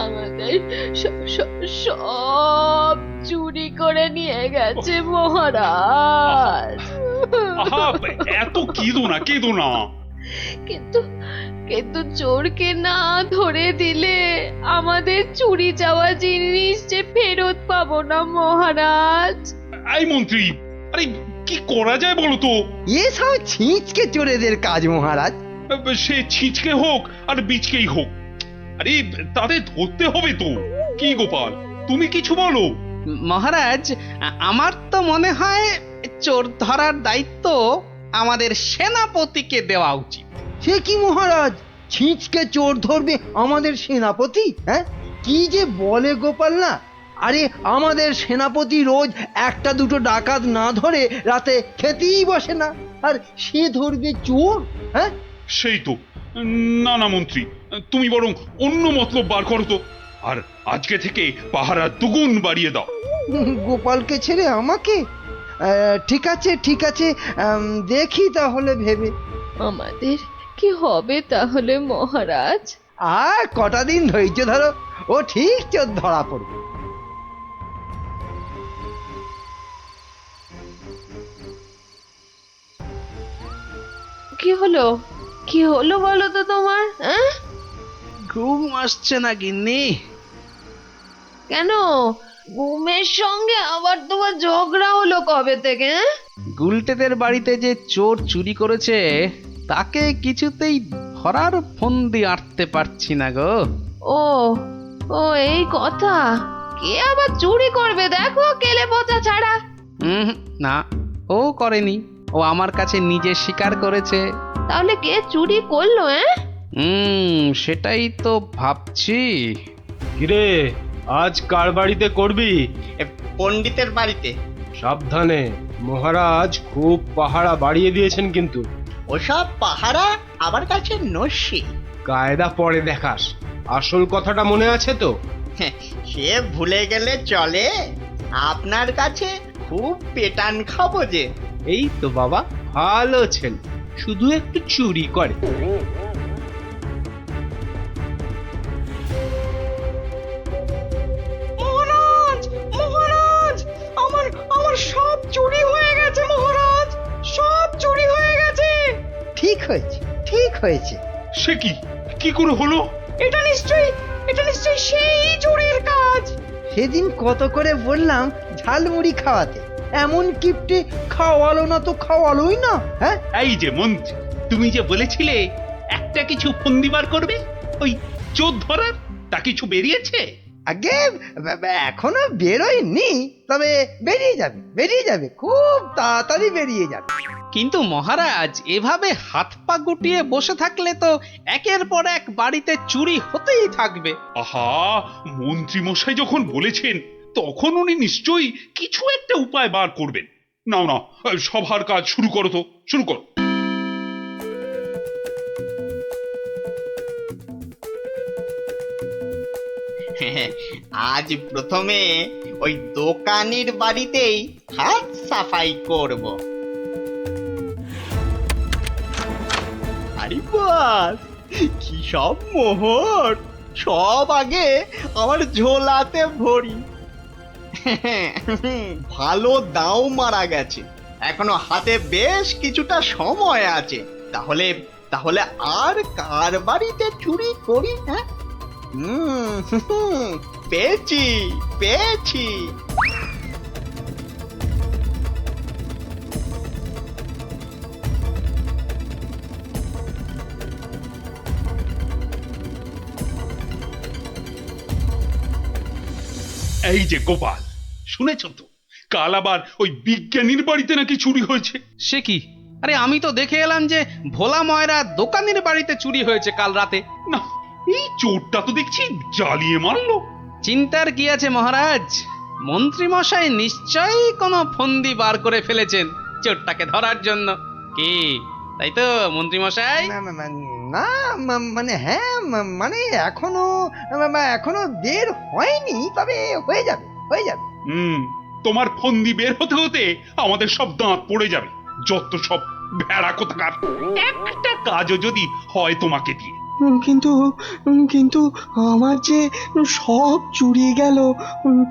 আমাদের সব চুরি করে নিয়ে গেছে মহারাজ। আহা, এত কেঁদো না। কিন্তু কিন্তু চোরকে না ধরে দিলে আমাদের চুরি যাওয়া জিনিস যে ফেরত পাবো না মহারাজ। এই মন্ত্রী, আরে কি করা যায় বলো তো? এসব ছিঁচকে চোরেদের কাজ মহারাজ। সে ছিঁচকে হোক আর বিচকেই হোক, আরে তাদের ধরতে হবে তো। কি গোপাল, তুমি কিছু বলো। মহারাজ, আমার তো মনে হয় চোর ধরার দায়িত্ব আমাদের সেনাপতিকে দেওয়া উচিত। সে কি মহারাজ, ছিঁচকে চোর ধরবে আমাদের সেনাপতি? হ্যাঁ, কি যে বলে গোপাল না। আরে আমাদের সেনাপতি রোজ একটা দুটো ডাকাত না ধরে রাতে খেতেই বসে না, আর সে ধরবে চোর? হ্যাঁ, সেই তো। না না মন্ত্রী, তুমি বরং অন্য মতলব বার করো তো। আর আজকে থেকে পাহারা দুগুণ বাড়িয়ে দাও। গোপালকে ছেড়ে আমাকে? ঠিক আছে ঠিক আছে, দেখি তাহলে ভেবে। আমাদের কি হবে তাহলে মহারাজ? আর কটা দিন ধৈর্য ধরো, ও ঠিক চোর ধরা পড়বে। কি হলো, কি হলো বলো তো তোমার? হ্যাঁ, ঘুম আসছে না গিন্নি? কেন ঘুমের সঙ্গে আবার তোমার ঝগড়া হলো কবে থেকে? হ্যাঁ? গুলটেদের বাড়িতে যে চোর চুরি করেছে তাকে কিছুতেই ধরার ফন্দি আঁটতে পারছি না গো। ও ও এই কথা। কে আবার চুরি করবে দেখো, কেলে পচা ছাড়া। না, ও করেনি। ও আমার কাছে নিজে স্বীকার করেছে। তাহলে কে চুরি করলো? সেটাই তো ভাবছি। কিরে, আজ কার বাড়িতে করবি? পণ্ডিতের বাড়িতে। সাবধানে, মহারাজ খুব পাহারা বাড়িয়ে দিয়েছেন কিন্তু। ওসব পাহারা আমার কাছে নস্যি। কায়দা পরে দেখাস, আসল কথাটা মনে আছে তো? সে ভুলে গেলে চলে? আপনার কাছে খুব পেটান খাবো যে। এই তো বাবা, ভালো ছেলে, শুধু একটু চুরি করে। মহারাজ, মহারাজ, আমার আমার সব চুরি হয়ে গেছে মহারাজ, সব চুরি হয়ে গেছে। ঠিক হয়েছে ঠিক হয়েছে। সে কি, কি করে হলো? এটা নিশ্চয়ই সেই চোরের কাজ। সেদিন কত করে বললাম ঝালমুড়ি খাওয়াতে, এমন কিপটে খাওয়ালো না তো খাওয়ালোই না। হ্যাঁ, এই যে মন্ত্রী, তুমি যে বলেছিলে একটা কিছু ফন্দি বার করবে ওই চোর ধরার, তা কিছু বেরিয়েছে? আগে এখনো বেরোয়নি, তবে বেরিয়ে যাবে বেরিয়ে যাবে, খুব তাড়াতাড়ি বেরিয়ে যাবে। কিন্তু মহারাজ, এভাবে হাত পা গুটিয়ে বসে থাকলে তো একের পর এক বাড়িতে চুরি হতেই থাকবে। আহা, মন্ত্রী মশাই যখন বলেছেন তখন উনি নিশ্চয়ই কিছু একটা উপায় বার করবেন। নাও না, সভার কাজ শুরু করো তো, শুরু করো। আজ প্রথমে ওই দোকানির বাড়িতেই হাত সাফাই করব। আরে বাস, কি সব মোহর! সব আগে আমার ঝোলাতে ভরি। ভালো দাও মারা গেছে, এখনো হাতে বেশ কিছুটা সময় আছে। তাহলে তাহলে আর কার বাড়িতে চুরি করি? হ্যাঁ, পেয়েছি পেয়েছি। এই যে গোপাল, শুনেছ তো কাল আবার ওই বিজ্ঞানীর বাড়িতে নাকি চুরি হয়েছে? সে কি? আরে আমি তো দেখে এলাম যে ভোলা ময়রা দোকানের বাড়িতে চুরি হয়েছে কাল রাতে। না, এই চোরটা তো দেখছি জ্বালিয়ে মারলো। চিন্তার কি আছে মহারাজ, মন্ত্রী মশাই নিশ্চয়ই কোনো ফন্দি বার করে ফেলেছেন চোরটাকে ধরার জন্য। কি তাই তো মন্ত্রী মশাই? না মানে হ্যাঁ, মানে এখনো বের হয়নি, তবে হয়ে যাবে হয়ে যাবে। তোমার ফন্দি বের হতে হতে আমাদের সব দাঁত পড়ে যাবে। যত সব ভেড়া কোথাকার! একটা কাজও যদি হয় তোমাকে দিয়ে। কিন্তু কিন্তু আমার যে সব চুরি গেল,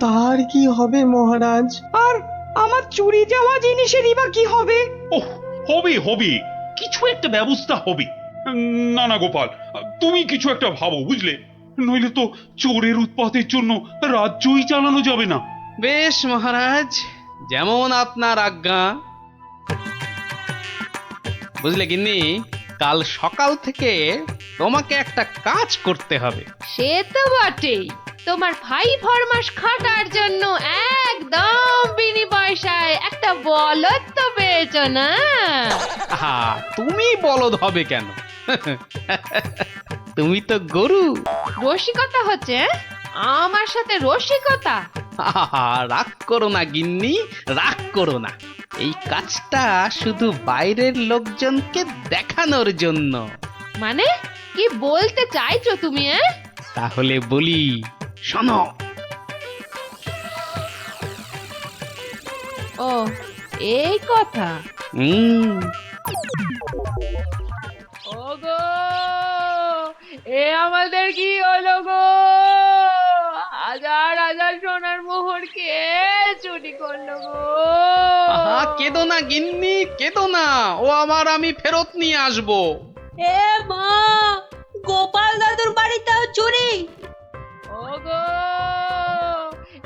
তার কি হবে মহারাজ? আর আমার চুরি যাওয়া জিনিসেরই বা কি হবে? ওহ, হবে হবে, কিছু একটা ব্যবস্থা হবে। না না গোপাল, তুমি কিছু একটা ভাবো, বুঝলে? নইলে তো চোরের উৎপাতের জন্য রাজ্যই চালানো যাবে না। বেশ মহারাজ, যেমন আপনার আজ্ঞা। বুঝলে গিন্নি, কাল সকাল থেকে তোমাকে একটা কাজ করতে হবে। সে তো বটেই, তোমার ভাই ফরমাস খাটার জন্য একদম বিনি পয়সায় একটা বলদ তো পেয়েছ না? আহা, তুমি বলদ হবে কেন? তুমি তো গরু। রসিকতা হচ্ছে, হ্যাঁ? আমার সাথে রসিকতা? আহা, রাগ করো না গিন্নি, রাগ করো না। এই কাজটা শুধু বাইরের লোকজনকে দেখানোর জন্য। মানে কি বলতে চাইছো তুমি? তাহলে বলি, শোনো। ও, এই কথা। ওগো, এ আমাদের কি হলো গো? হাজার হাজার সোনার মোহর কে চুরি করলো গো? আহা, কেঁদো না গিন্নি, কেঁদো না। ও আমার, আমি ফেরত নিয়ে আসবো। এ মা, গোপাল দাদুর বাড়িতেও চুরি? ওগো,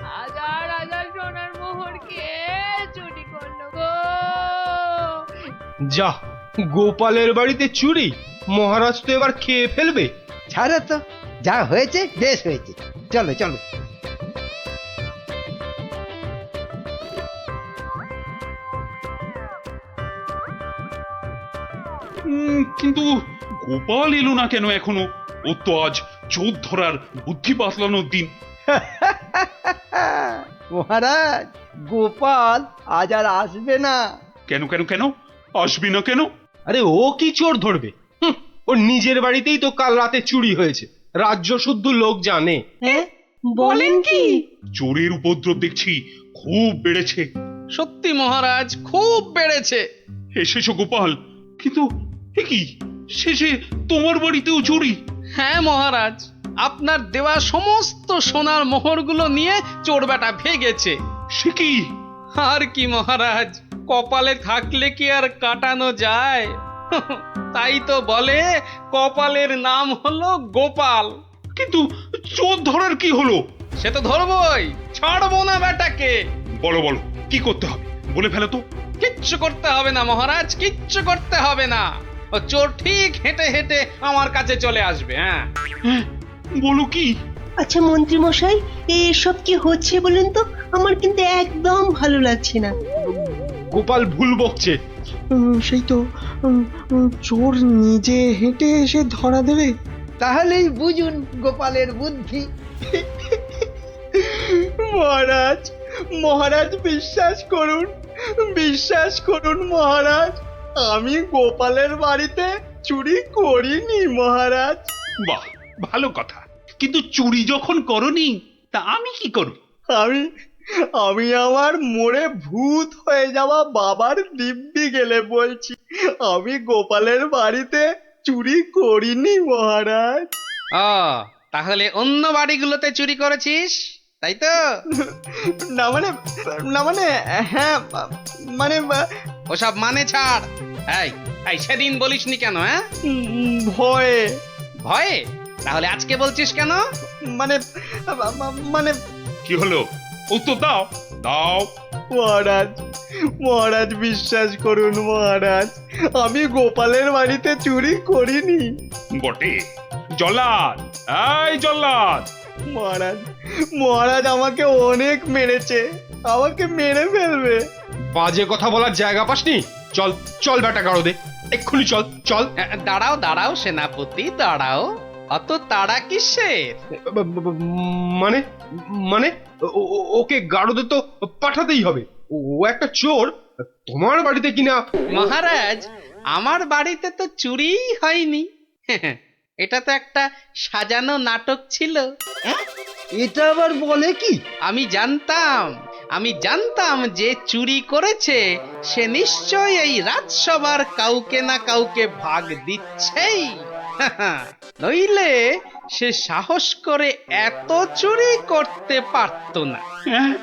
হাজার হাজার সোনার মোহর কে চুরি করলো গো? যা, গোপালের বাড়িতে চুরি! মহারাজ তো এবার খেয়ে ফেলবে। ছাড়ো তো, যা হয়েছে বেশ হয়েছে, চলো চলো। কিন্তু গোপাল এলো না কেন এখনো? ও তো আজ চোর ধরার বুদ্ধি বাতলানোর দিন। মহারাজ, গোপাল আজ আর আসবে না। কেন কেন কেন আসবি না কেন? আরে ও কি চোর ধরবে? ওর নিজের বাড়িতেই তো কাল রাতে চুরি হয়েছে, রাজ্য শুদ্ধ লোক জানে। হ্যাঁ, বলেন কি? চোরের উপদ্রব দেখছি খুব বেড়েছে। সত্যি মহারাজ, খুব বেড়েছে। এসেছো গোপাল, কিন্তু এ কি, শেষে তোমার বাড়িতেও চুরি? হ্যাঁ মহারাজ, আপনার দেওয়া সমস্ত সোনার মোহরগুলো নিয়ে চোর বেটা ভেগেছে। সে কি? আর কি মহারাজ, কপালে থাকলে কি আর কাটানো যায়? তাই তো বলে কপালের নাম হলো গোপাল। কিন্তু চোর ধরার কি হলো? সে তো ধরবই, ছাড়বো না বেটাকে। বলো বলো, কি করতে হবে বলে ফেলো তো। কিচ্ছু করতে হবে না মহারাজ, কিচ্ছু করতে হবে না। ও চোর ঠিক হেঁটে হেঁটে আমার কাছে চলে আসবে। হ্যাঁ, বলো কি? আচ্ছা মন্ত্রী মশাই, এসব কি হচ্ছে বলুন তো? আমার কিন্তু একদম ভালো লাগছে না। গোপাল ভুল বকছে। সেই তো, চোর নিজে হেঁটে এসে ধরা দেবে। তাহলেই বুঝুন গোপালের বুদ্ধি। মহারাজ, মহারাজ বিশ্বাস করুন, বিশ্বাস করুন মহারাজ, আমি গোপালের বাড়িতে চুরি করিনি মহারাজ। বাহ, ভালো কথা। কিন্তু চুরি যখন করনি, তা আমি কি করব? আমি আমি আমার মোড়ে ভূত হয়ে যাওয়া বাবার দিব্যি গেলে বলছি, আমি গোপালের বাড়িতে চুরি করিনি মহারাজ। ও, তাহলে অন্য বাড়িগুলোতে চুরি করেছিস, তাই তো? না মানে, না মানে, হ্যাঁ মানে, ওসব মানে ছাড়। এই এই সেদিন বলিসনি কেন? হ্যাঁ, ভয়ে। ভয়ে? তাহলে আজকে বলছিস কেন? মানে মানে কি হলো? উত্তর দাও, দাও। মহারাজ, মহারাজ বিশ্বাস করুন মহারাজ, আমি গোপালের বাড়িতে চুরি করিনি। বটে? জল্লাদ, এই জল্লাদ! মহারাজ, মহারাজ আমাকে অনেক মেরেছে, আমাকে মেরে ফেলবে। বাজে কথা বলার জায়গা পাসনি? চল চল বেটা গাড়ো দে, এক্ষুনি চল চল। দাঁড়াও দাঁড়াও সেনাপতি, দাঁড়াও। অত তাড়া কিসের? মানে মানে ওকে গাড়োদে তো পাঠাতেই হবে। ও একটা চোর, তোমার বাড়িতে কিনা। মহারাজ, আমার বাড়িতে তো চুরিই হয়নি। এটা তো একটা সাজানো নাটক ছিল। এটা আবার বলে কি? আমি জানতাম আমি জানতাম যে চুরি করেছে সে নিশ্চয় এই রাজসভার কাউকে না কাউকে ভাগ দিচ্ছেই। নইলে সে সাহস করে এত চুরি করতে পারত না। হ্যাঁ,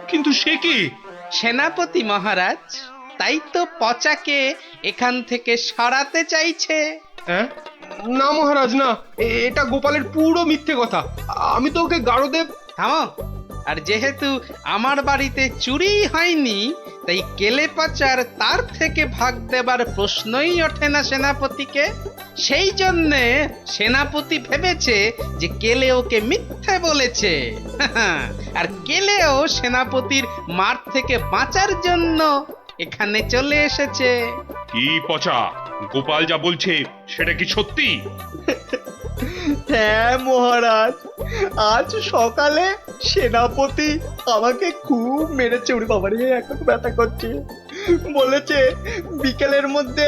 কিন্তু সে কি? সেনাপতি মহারাজ, তাই তো পচাকে এখান থেকে সরাতে চাইছে। হ্যাঁ? না মহারাজ না, এটা গোপালের পুরো মিথ্যে কথা। আমি তো ওকে গারদে। থামো। আর যেহেতু আমার বাড়িতে চুরি হয়নি, তাই কেলে পচার তার থেকে ভাগ দেবার প্রশ্নই ওঠে না সেনাপতিকে। সেই জন্যে সেনাপতি ভেবেছে যে কেলে ওকে মিথ্যে বলেছে। আর কেলেও সেনাপতির মার থেকে বাঁচার জন্য এখানে চলে এসেছে। কি পচা, গোপাল যা বলছে সেটা কি সত্যি? হ্যাঁ মহারাজ, আজ সকালে সেনাপতি আমাকে খুব মেরেছে। ওরে বাবারে, এখন ব্যথা করছে। বলেছে বিকেলের মধ্যে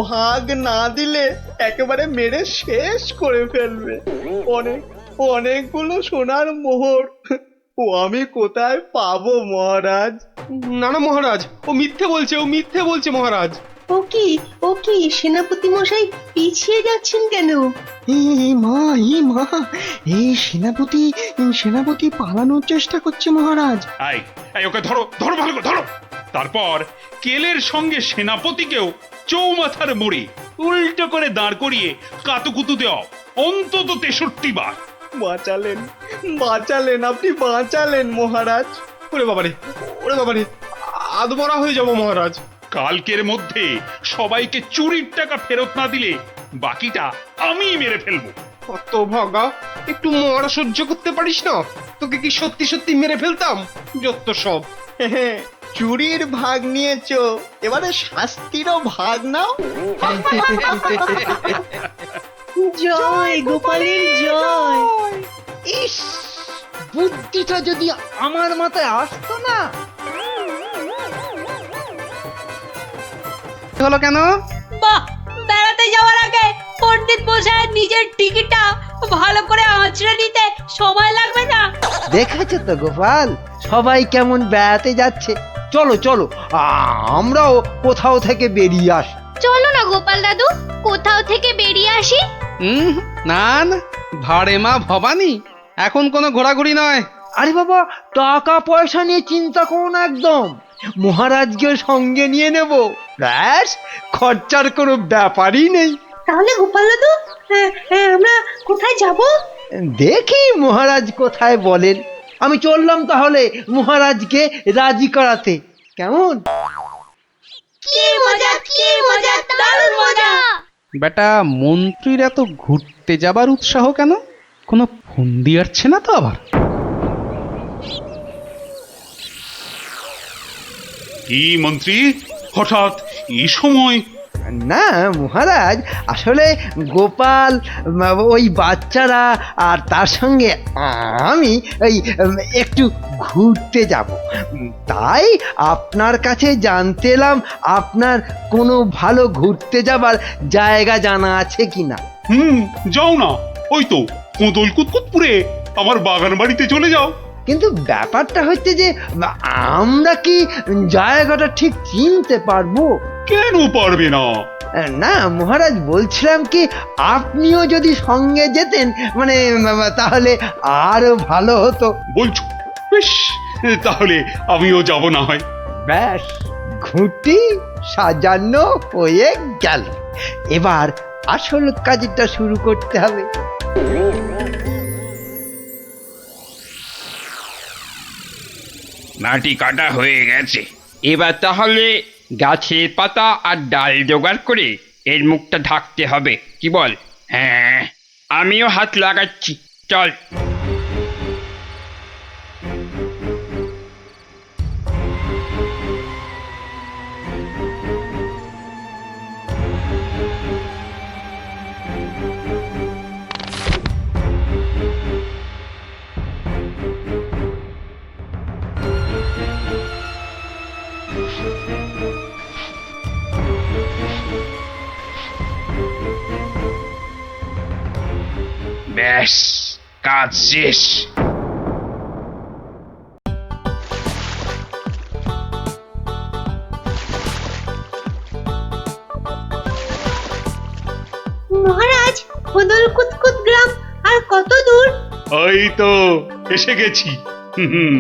ভাগ না দিলে একেবারে মেরে শেষ করে ফেলবে। অনেকগুলো সোনার মোহর ও আমি কোথায় পাবো মহারাজ? না না মহারাজ, ও মিথ্যে বলছে, ও মিথ্যে বলছে মহারাজ। ও কি সেনাপতি মশাই পিছিয়ে যাচ্ছেন কেন? মা এই সেনাপতি পালানোর চেষ্টা করছে মহারাজ। এই এই, ওকে ধরো ধরো, ভালো করে ধরো। তারপর কেলের সঙ্গে সেনাপতিকেও চৌমাথার মোড়ে উল্টো করে দাঁড় করিয়ে কাতুকুতু দেওয়া অন্তত 63 বার। বাঁচালেন আপনি, বাঁচালেন মহারাজ। ওরে বাবারে, ওরে বাবারে, আদমরা হয়ে যাবো মহারাজ। কালকের মধ্যে সবাইকে চুরির টাকা ফেরত না দিলে বাকিটা আমি মেরে ফেলবো। কত ভাগা, একটু মরা সহ্য করতে পারিস না? তোকে কি সত্যি সত্যি মেরে ফেলতাম? যত সব। চুরির ভাগ নিয়েছো, এবারে শাস্তিরও ভাগ নাও। জয় গোপালের জয়। ইস, বুদ্ধিটা যদি আমার মাথায় আসতো না। হলো কেন? বাহ, বেড়াতে যাওয়ার আগে পণ্ডিত মশাই নিজের টিকিটটা ভালো করে আঁচড়ে নিতে সময় লাগবে না? দেখেছো তো গোপাল, সবাই কেমন বেড়াতে যাচ্ছে। চলো চলো, আমরাও কোথাও থেকে বেরিয়ে আসি। চলো না গোপাল দাদু, কোথাও থেকে বেরিয়ে আসি। না না, ভাড়ে মা ভবানী, এখন কোনো ঘোরাঘুরি নয়। আরে বাবা, টাকা পয়সা নিয়ে চিন্তা করো না একদম। মহারাজকে সঙ্গে নিয়ে নেব, ব্যাস, খরচার কোনো ব্যাপারই নেই। তাহলে গোপাল দাদু, আমরা কোথায় যাব? দেখি মহারাজ কোথায় বলেন। আমি চললাম তাহলে মহারাজকে রাজি করাতে। কেমন? কি মজা, কি মজা, দারুণ মজা। বেটা, মন্ত্রীর এত ঘুরতে যাবার উৎসাহ কেন? কোনো ফন্দি আসছে না তো আবার? কি মন্ত্রী, হঠাৎ এই সময়? না মহারাজ, আসলে গোপাল, ওই বাচ্চারা আর তার সঙ্গে আমি ওই একটু ঘুরতে যাব, তাই আপনার কাছে জানতে এলাম আপনার কোনো ভালো ঘুরতে যাবার জায়গা জানা আছে কিনা। যাও না, ওই তো কোদল কুতকুতপুরে আমার বাগান বাড়িতে চলে যাও। কিন্তু ব্যাপারটা হচ্ছে যে আমরা কি জায়গাটা ঠিক চিনতে পারবো? কেন পারবে না? না মহারাজ, বলছিলাম কি আপনিও যদি সঙ্গে যেতেন, মানে তাহলে আরো ভালো হতো। বলছো? বেশ, তাহলে আমিও যাব না হয়। ব্যাস, ঘুঁটি সাজানো হয়ে গেল। এবার আসল কাজটা শুরু করতে হবে। মাটি কাটা হয়ে গেছে, এবার তাহলে গাছের পাতা আর ডাল জোগাড় করে এর মুখটা ঢাকতে হবে, কি বল? হ্যাঁ, আমিও হাত লাগাচ্ছি, চল। ব্যাস, কাজ শেষ। খোদর কুতকুত গ্রাম আর কত দূর? ওই তো এসে গেছি। হুম।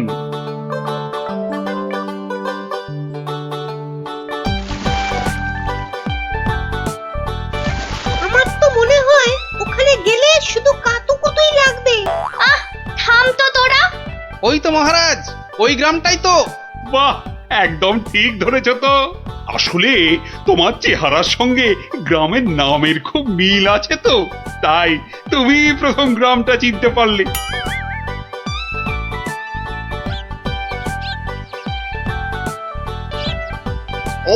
আমার তো মনে হয় ওখানে গেলে শুধু কাতুকুতুই লাগবে। থাম তো তোরা। ওই তো মহারাজ, ওই গ্রামটাই তো। বাহ, একদম ঠিক ধরেছ তো। আসলে তোমার চেহারার সঙ্গে গ্রামের নামের খুব মিল আছে তো, তাই তুমি প্রথম গ্রামটা চিনতে পারলে।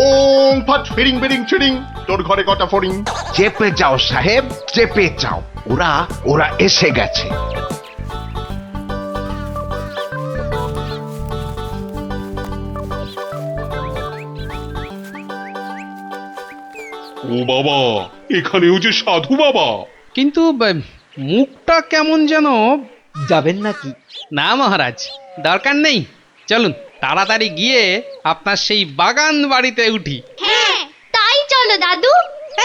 ওম ফট ফিরিং বিরিং চিরিং, তোর ঘরে কটা ফড়িং? চেপে যাও সাহেব, চেপে যাও, ওরা ওরা এসে গেছে। ও বাবা, এখানেও যে সাধু বাবা। কিন্তু মুখটা কেমন যেন। যাবেন নাকি? না মহারাজ, দরকার নেই। চলুন তাড়াতাড়ি গিয়ে আপনার সেই বাগান বাড়িতে উঠি। হ্যাঁ, তাই চলো দাদু।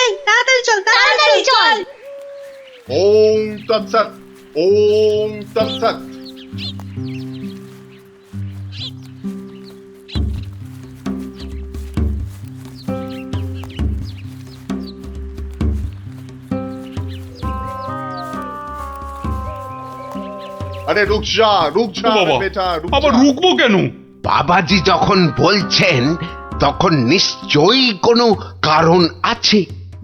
এই তাড়াতাড়ি চল, তাড়াতাড়ি চল। ওম তৎসৎ, ওম তৎসৎ। আরে রুক যা ও বাবা, বেটা, রুক আবার যা। রুকবো কেন? বাবাজি যখন বলছেন তখন নিশ্চয়ই কোনো কারণ আছে।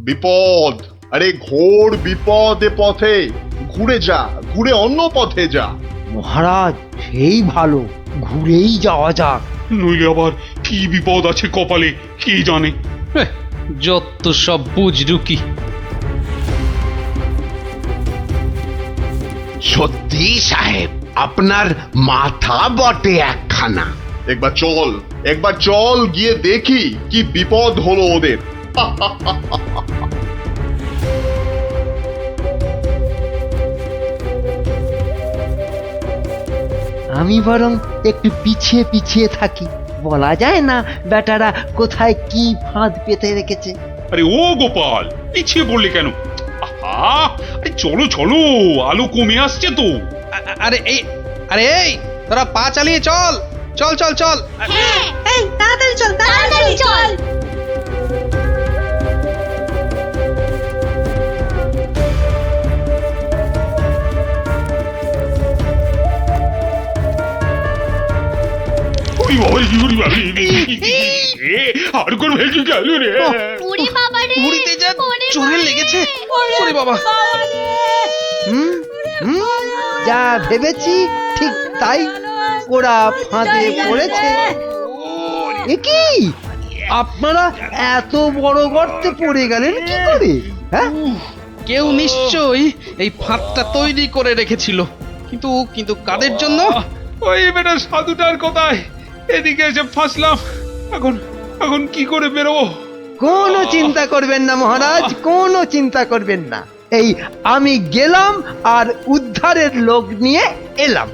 বিপদ, আরে ঘোর বিপদ এ পথে। ঘুরে যা, ঘুরে অন্য পথে যা। মহারাজ সেই ভালো, ঘুরেই যাওয়া যাক। নইলে আবার কি বিপদ আছে কপালে কে জানে। যত সব বুঝরুকি। সত্যি সাহেব, আপনার মাথা বটে একখানা। একবার চল গিয়ে দেখি কি বিপদ হলো ওদের। আমি বরং একটু পিছিয়ে পিছিয়ে থাকি, বলা যায় না বেটারা কোথায় কি ফাঁদ পেতে রেখেছে। আরে ও গোপাল, পিছিয়ে পড়লে কেন? আহা, আরে চলো চলো, আলো কমে আসছে তো। আরে এই তোরা পা চালিয়ে চল চল চল চল। এই তাড়াতাড়ি চল, তাড়াতাড়ি চল। ওরে বাবা, ওরে বাবা, এ, আর কোন ভেসে গেল রে। ওরে বাবা রে। ঘুরিতে যা ওরে চোরে বাবা লেগেছে। রে। ওরে বাবা। হুম হুম, যা ভেবেছি ঠিক তাই, ওরা ফাঁদে পড়েছে। এ কি, আপনারা এত বড় গর্তে পড়ে গেলেন কি করে? হ্যাঁ, কেউ নিশ্চয়ই এই ফাঁদটা তৈরি করে রেখেছিল, কিন্তু কিন্তু কাদের জন্য? ওই বেটা সাধুটার কোথায়? এদিকে এসে ফাঁসলাম। এখন এখন কি করে বেরোবো? কোনো চিন্তা করবেন না মহারাজ, কোনো চিন্তা করবেন না। এই আমি গেলাম আর উদ্ধারের লোক নিয়ে এলাম।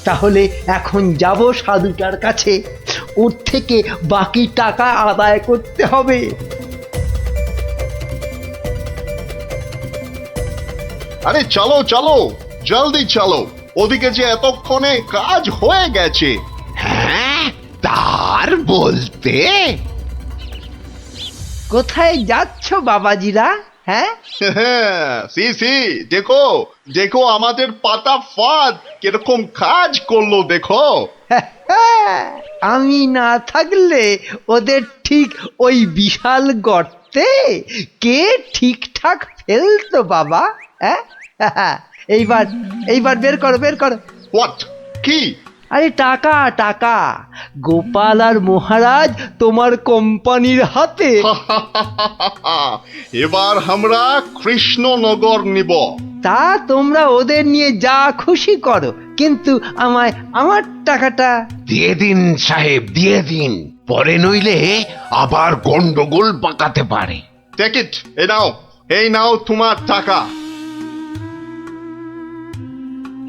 তাহলে এখন যাব সাধুটার কাছে, ওর থেকে বাকি টাকা আদায় করতে হবে। আরে চলো চলো, জলদি চলো, ওদিকে যে এতক্ষণে কাজ হয়ে গেছে। হ্যাঁ, তার বলতে কোথায় যাচ্ছ বাবাজিরা? হ্যাঁ, সি সি, দেখো দেখো আমাদের পাতা ফাঁদ কিরকম কাজ করলো দেখো। আমি না থাকলে ওদের ঠিক ওই বিশাল গর্তে কে ঠিকঠাক ফেলতো বাবা? হ্যাঁ, এইবার এইবার বের করো, বের করো। হোয়াট? কি? আরে টাকা টাকা, গোপাল আর মহারাজ তোমার কোম্পানির হাতে। এবার আমরা কৃষ্ণনগর নিব। তা তোমরা ওদের নিয়ে যা খুশি করো, কিন্তু আমায় আমার টাকাটা দিয়ে দিন সাহেব, দিয়ে দিন, পরে নইলে আবার গন্ডগোল পাকাতে পারে। টেক ইট, এই নাও তোমার টাকা।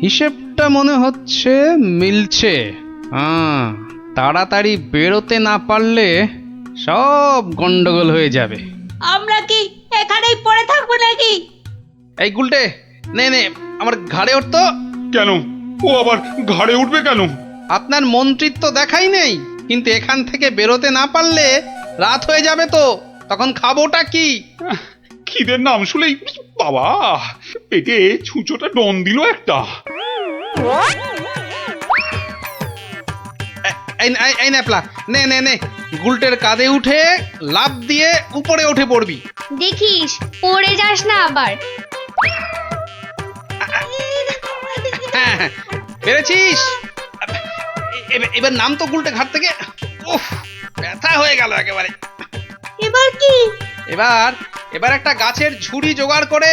হিসেবটা মনে হচ্ছে মিলছে। তাড়াতাড়ি বেরোতে না পারলে সব গন্ডগোল হয়ে যাবে। আমরা কি এই গুলটে, নে নে আমার ঘাড়ে উঠতো। কেন? ও আবার ঘাড়ে উঠবে কেন? আপনার মন্ত্রিত্ব দেখাই নেই, কিন্তু এখান থেকে বেরোতে না পারলে রাত হয়ে যাবে তো, তখন খাবোটা কি? খিদের নাম শুলেই বাবা পেটে ছুঁচোটা ডন দিল একটা। এই ন্যাপলা, নে নে নে, গুলটের কাঁধে উঠে লাফ দিয়ে উপরে উঠে পড়বি। দেখিস পড়ে যাস না আবার। হ্যাঁ, পেরেছিস। এবার নাম তো গুলটে ঘাট থেকে। উফ, ব্যথা হয়ে গেল একেবারে। এবার কি? এবার একটা গাছের ঝুড়ি জোগাড় করে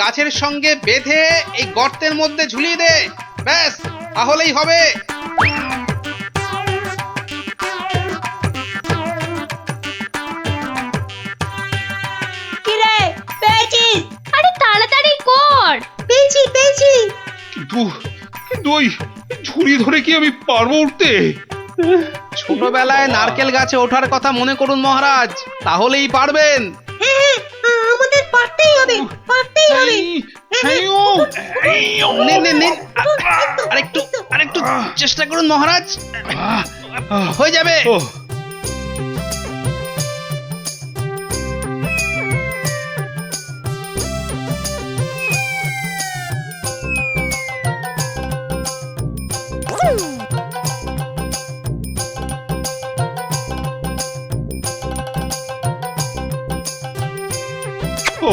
গাছের সঙ্গে বেঁধে এই গর্তের মধ্যে ঝুলিয়ে দে, ব্যাস তাহলেই হবে। কিরে, পেয়েছিস? আরে তাড়াতাড়ি কর। পেয়েছি পেয়েছি। কিন্তু ওই ঝুড়ি ধরে কি আমি পারবো উঠতে? ছোটবেলায় নারকেল গাছে ওঠার কথা মনে করুন মহারাজ, তাহলেই পারবেন। হ্যাঁ, আমাদের পারতেই হবে, পারতেই হবে। নে নে নে, আরেকটু চেষ্টা করুন মহারাজ, হয়ে যাবে।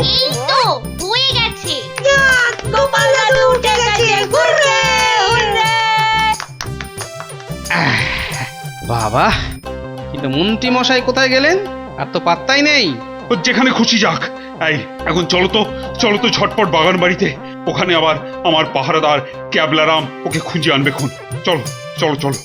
এই তো হয়ে গেছে। যাক, গোপাল দাদু উঠে গেছে। Hurray, hurray. বাবা, কিন্তু মন্ত্রী মশাই কোথায় গেলেন? আর তো পাত্তাই নেই। ও যেখানে খুশি যাক। এই এখন চলো তো ঝটপট বাগান বাড়িতে। ওখানে আবার আমার পাহারাদার ক্যাবলারাম ওকে খুঁজে আনবে খুন। চলো চলো চলো।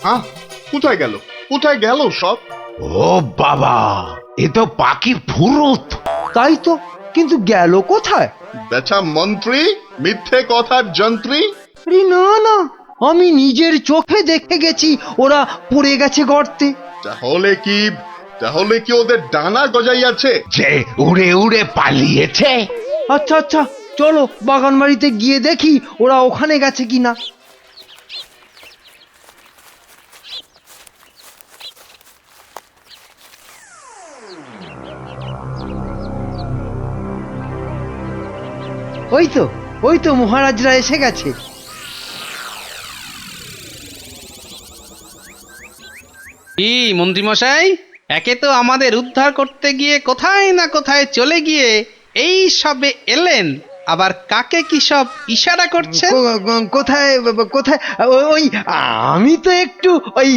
হ্যাঁ, কোথায় গেল সব? ও বাবা, এ তো পাখি ফুরুত। তাই তো, কিন্তু গেল কোথায়? বেচা মন্ত্রী, মিথ্যে কথার যন্ত্রী। আরে না না, আমি নিজের চোখে দেখে গেছি ওরা পড়ে গেছে গর্তে। তাহলে কি ওদের ডানা গজাইয়াছে? যে উড়ে উড়ে পালিয়েছে। আচ্ছা আচ্ছা, চলো বাগান বাড়িতে গিয়ে দেখি ওরা ওখানে গেছে কিনা। ওই তো মহারাজরা এসে গেছে। কি মন্ত্রী মশাই, একে তো আমাদের উদ্ধার করতে গিয়ে কোথায় না কোথায় চলে গিয়ে এই সবে এলেন, আবার কাকে কি সব ইশারা করছেন? কোথায় কোথায়? ওই আমি তো একটু ওই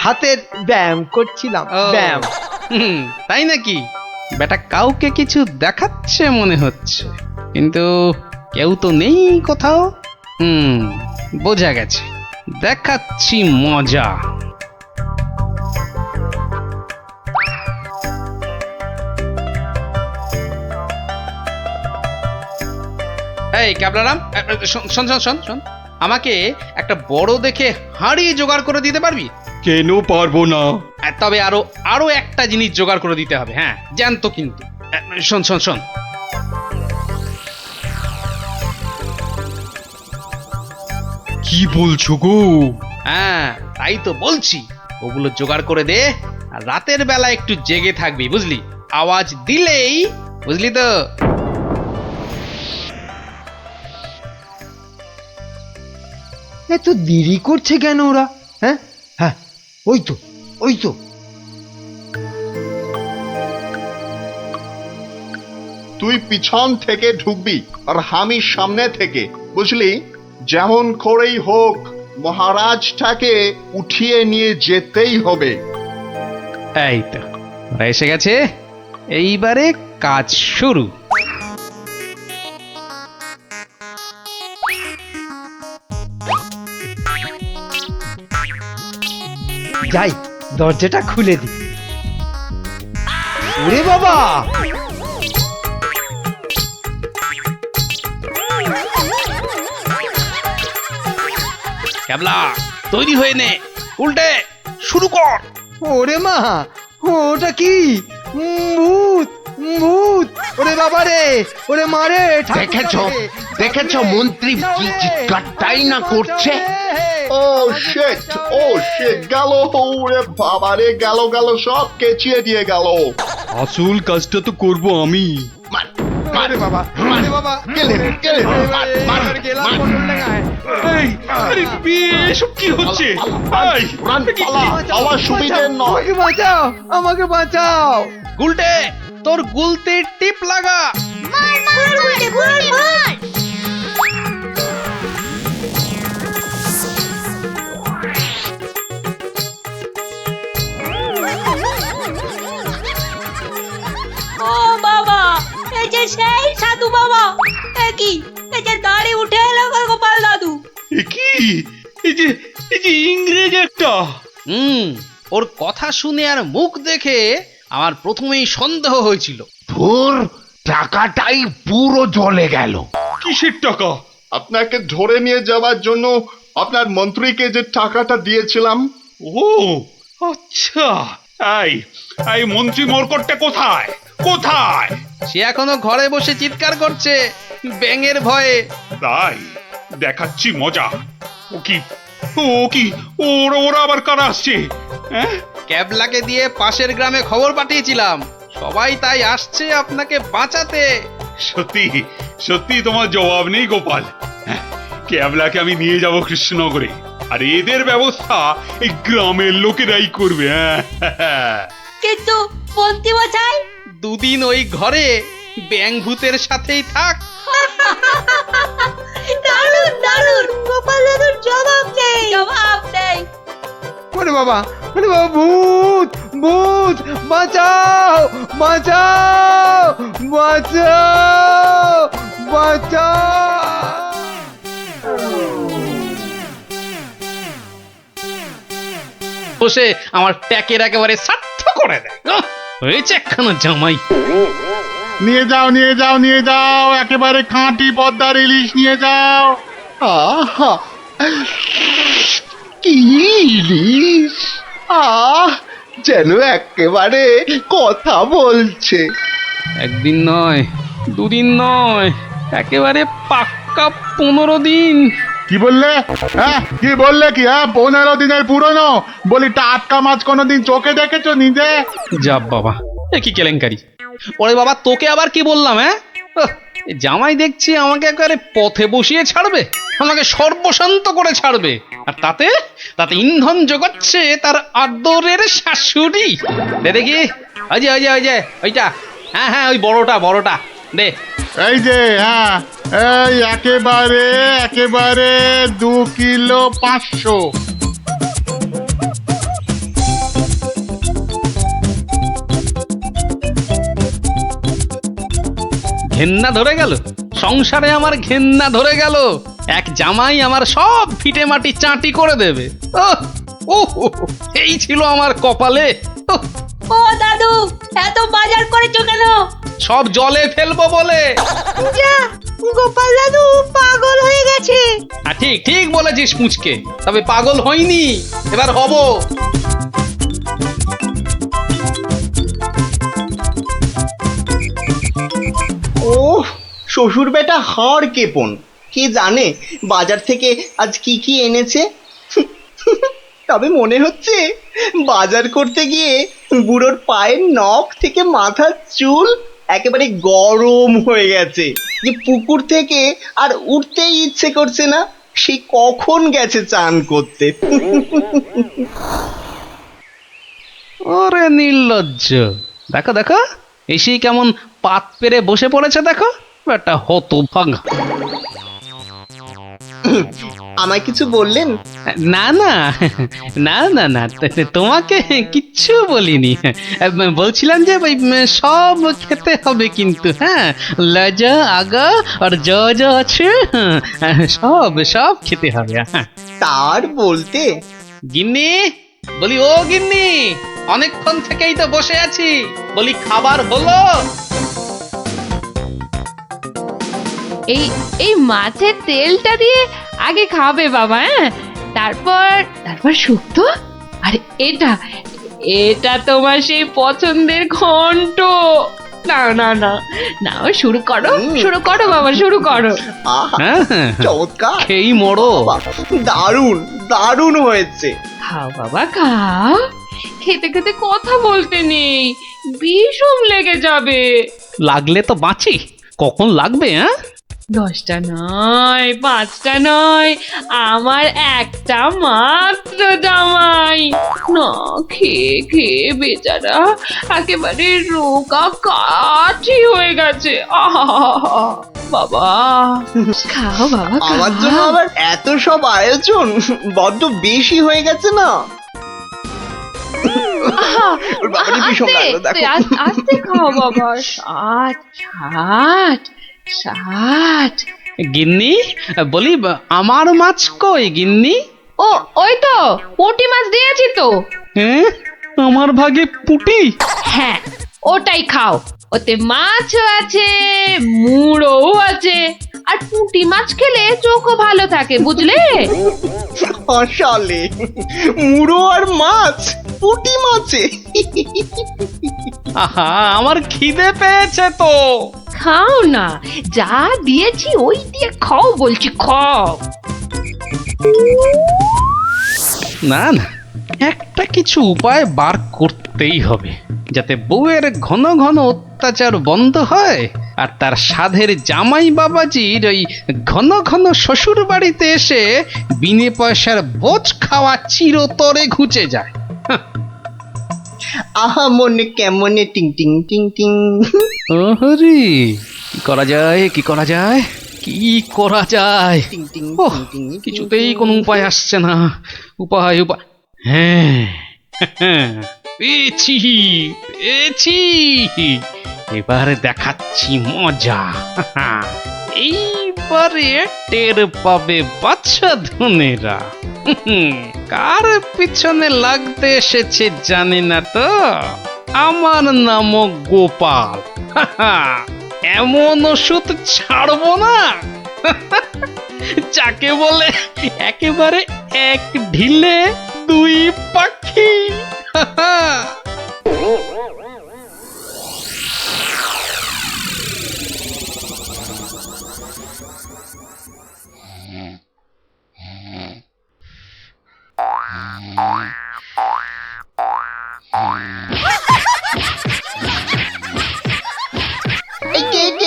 হাতের ব্যায়াম করছিলাম। ও, ব্যায়াম। তাই নাকি? বেটা কাউকে কিছু দেখাচ্ছে মনে হচ্ছে, কিন্তু কেউ তো নেই কোথাও। বোঝা গেছে, দেখাচ্ছি মজা। এই ক্যাবলারাম, শোন শোন শোন শোন, আমাকে একটা বড় দেখে হাঁড়ি জোগাড় করে দিতে পারবি? কেন পারবো না? তবে আরো একটা জিনিস জোগাড় করে দিতে হবে। হ্যাঁ, জ্যান্ত কিন্তু। শোন শোন শোন, কি বলছো গো? হ্যাঁ তাই তো বলছি, ওগুলো জোগাড় করে দে, আর রাতের বেলা একটু জেগে থাকবি, বুঝলি? আওয়াজ দিলেই, বুঝলি তো? এত দেরি করছে কেন ওরা? হ্যাঁ হ্যাঁ, ওই তো। তুই পিছন থেকে ঢুকবি আর আমি সামনে থেকে, বুঝলি? যেমন করেই হোক মহারাজটাকে উঠিয়ে নিয়ে যেতেই হবে। এই তো ওরা এসে গেছে, এইবারে কাজ শুরু। যাই, দরজাটা খুলে দি। ওরে বাবা, ক্যাবলা তৈরি হয়ে নে, উল্টে শুরু কর। ওরে মা, ওটা কি? ভূত, ভূত! ওরে বাবা রে, ওরে মারে! দেখেছো দেখেছো মন্ত্রী কি চিৎকারটাই না করছে। ও শিট গেল, ওরে বাবা রে, গেল গেল, সব কেচিয়ে দিয়ে গেল। আসল কাজটা তো করব আমি। মার মার বাবা, আরে বাবা! গেলেন গেলেন মার মার গেলাম মার। পটল ডাঙায়। এই, আরে এসব কি হচ্ছে? এই, রান পালা, আমার সুবিধে নয়। আমাকে বাঁচাও, আমাকে বাঁচাও! গুলটে তোর গুলতে টিপ লাগা। ও বাবা, এই যে সেই সাধু বাবা, এ কি, এই যে দাড়ি উঠে এলো গোপাল দাদু। এ কি? এই যে ইংরেজ একটা। ওর কথা শুনে আর মুখ দেখে আমার প্রথমেই সন্দেহ হয়েছিল। ধুর, টাকাটাই পুরো জলে গেল। কিসের টাকা? আপনাকে ধরে নিয়ে যাওয়ার জন্য আপনার মন্ত্রীকে যে টাকাটা দিয়েছিলাম। ও আচ্ছা, এই মন্ত্রী মরকটটা কোথায়? কোথায়? সে এখনো ঘরে বসে চিৎকার করছে ব্যাঙের ভয়ে। তাই দেখাচ্ছি মজা। ওরা আবার কারা আসছে? হ্যাঁ, ক্যাবলাকে দিয়ে পাশের গ্রামে খবর পাঠিয়েছিলাম, সবাই তাই আসছে আপনাকে বাঁচাতে। সত্যি সত্যি তোমার জবাব নেই গোপাল। হ্যাঁ, ক্যাবলাকে আমি নিয়ে যাব কৃষ্ণনগরে, আর এদের ব্যবস্থা এই গ্রামের লোকেরাই করবে। হ্যাঁ, কিন্তু মন্ত্রী মশাই, দুদিন ওই ঘরে ব্যাঙ ভূতের সাথেই থাক। দারুণ দারুণ, গোপাল দাদুর জবাব নেই, জবাব নেই। ওরে বাবা, ওরে বাবা! ভূত, ভূত! বাঁচাও, বাঁচাও, বাঁচাও, বাঁচাও! বসে আমার ট্যাকের একেবারে সার্থ করে দেয়। হয়েছে একখানা জামাই। নিয়ে যাও নিয়ে যাও নিয়ে যাও, একেবারে খাঁটি পদ্মার ইলিশ নিয়ে যাও। আহা, কি ইলিশ! যেন একেবারে কথা বলছে। একদিন নয়, দুদিন নয়, একেবারে পাক্কা 15 দিন। কি বললে? হ্যাঁ, কি বললে? কি? হ্যাঁ, 15 দিনের পুরনো? বলি টাটকা মাছ কোনোদিন চোখে দেখেছো নিজে? যা বাবা, এ কি কেলেঙ্কারি! ওরে বাবা, তোকে আবার কি বললাম? হ্যাঁ, এ জামাই দেখছি আমাকে একেবারে পথে বসিয়ে ছাড়বে, আমাকে সর্বশান্ত করে ছাড়বে, আর তাতে তাতে ইন্ধন যোগাচ্ছে তার আদরের শাশুড়ি। দে দেখি, ওই যে ওইটা, হ্যাঁ হ্যাঁ, ওই বড়টা দে। এই যে, হ্যাঁ, এই একেবারে 2 কিলো 500। ঘেন্না ধরে গেল, সংসারে আমার ঘেন্না ধরে গেল। এক জামাই আমার সব ফিটে মাটি চাটি করে দেবে। এই ছিল আমার কপালে। ও দাদু, এত বাজার করেছো কেন? সব জলে ফেলবো বলে। যা, গোপাল দাদু পাগল হয়ে গেছে। ঠিক ঠিক বলেছিস মুচকে, তবে পাগল হইনি, এবার হব। ও শ্বশুর বেটা হাড় কেপন, কে জানে বাজার থেকে আজ কি কি এনেছে। তবে মনে হচ্ছে বাজার করতে গিয়ে বুড়োর পায়ের নখ থেকে মাথার চুল একেবারে গরম হয়ে গেছে, যে পুকুর থেকে আর উঠতেই ইচ্ছে করছে না। সে কখন গেছে চান করতে। ওরে নির্লজ্জ! দেখো দেখো, এসেই কেমন পাত পেরে বসে পড়েছে, দেখো একটা হতভাগা। আমায় কিছু বললেন? না না না না না, তোমাকে কিচ্ছু বলিনি। বলছিলাম যে ওই সব খেতে হবে কিন্তু, হ্যাঁ, লাজা আগা আর যা যা আছে সব সব খেতে হবে। হ্যাঁ, তার বলতে গিন্নি, বলি ও গিন্নি, অনেকক্ষণ থেকেই তো বসে আছি, বলি খাবার হলো? এই এই মাছের তেলটা দিয়ে আগে খাবে বাবা। হ্যাঁ, তারপর তারপর শুক্তো, আরে এটা এটা তোমার সেই পছন্দের ঘন্ট। না না না না, শুরু করো শুরু করো বাবা, শুরু করো। আহা, হ্যাঁ, চমৎকার, খেয়েই মরো। দারুণ দারুণ হয়েছে। খাও বাবা খাও, খেতে খেতে কথা বলতে নেই, বিষম লেগে যাবে। লাগলে তো বাঁচি, কখন লাগবে? হ্যাঁ, 10টা নয়, 5টা নয়, আমার একটা মাত্র জামাই। না খেয়ে খেয়ে বেচারা একেবারে রোগা কাঠি হয়ে গেছে। আহা বাবা, খাও বাবা আমার জন্য খাও। আবার এত সব আয়োজন বড্ড বেশি হয়ে গেছে না? আহা, ওর বাবারই ভীষণ আস্তে, লাগলো, দেখো। আস্তে খাও বাবা। 60 গিন্নি বলি, আমার মাছ কই গিন্নি? ও ওই তো পুঁটি মাছ দিয়েছি তো। হ্যাঁ, আমার ভাগে পুটি? হ্যাঁ, ওটাই খাও, ওতে মাছও আছে, মুড়োও আছে, আর পুঁটি মাছ খেলে চোখও ভালো থাকে, বুঝলে? আসলে মুড়ো আর মাছ, পুঁটি মাছে। আহা, আমার খিদে পেয়েছে তো। খাও না, যা দিয়েছি ওই দিয়ে খাও বলছি, খাও। না না, একটা কিছু উপায় বার করতেই হবে, যাতে বউয়ের ঘন ঘন অত্যাচার বন্ধ হয়, আর তার সাধের জামাই বাবাজির ওই ঘন ঘন শ্বশুর বাড়িতে এসে বিনে পয়সার বোঝ খাওয়া চিরতরে ঘুচে যায়। আহা মনে কেমনে টিং টিং টিং টিং। ওহরি, কি করা যায়, কি করা যায়, কি করা যায়? টিং টিং ওহ, টিং টিং। কিছুতেই কোনো উপায় আসছে না। উপায় উপায়, হ্যাঁ, পেয়েছি পেয়েছি, এবারে দেখাচ্ছি মজা। এইবারে টের পাবে বাচ্চা ধনেরা কার পিছনে লাগতে এসেছে জানি না তো। আমার নাম গোপাল। এমন ওষুধ ছাড়বো না যাকে বলে একেবারে এক ঢিলে 2 পাখি।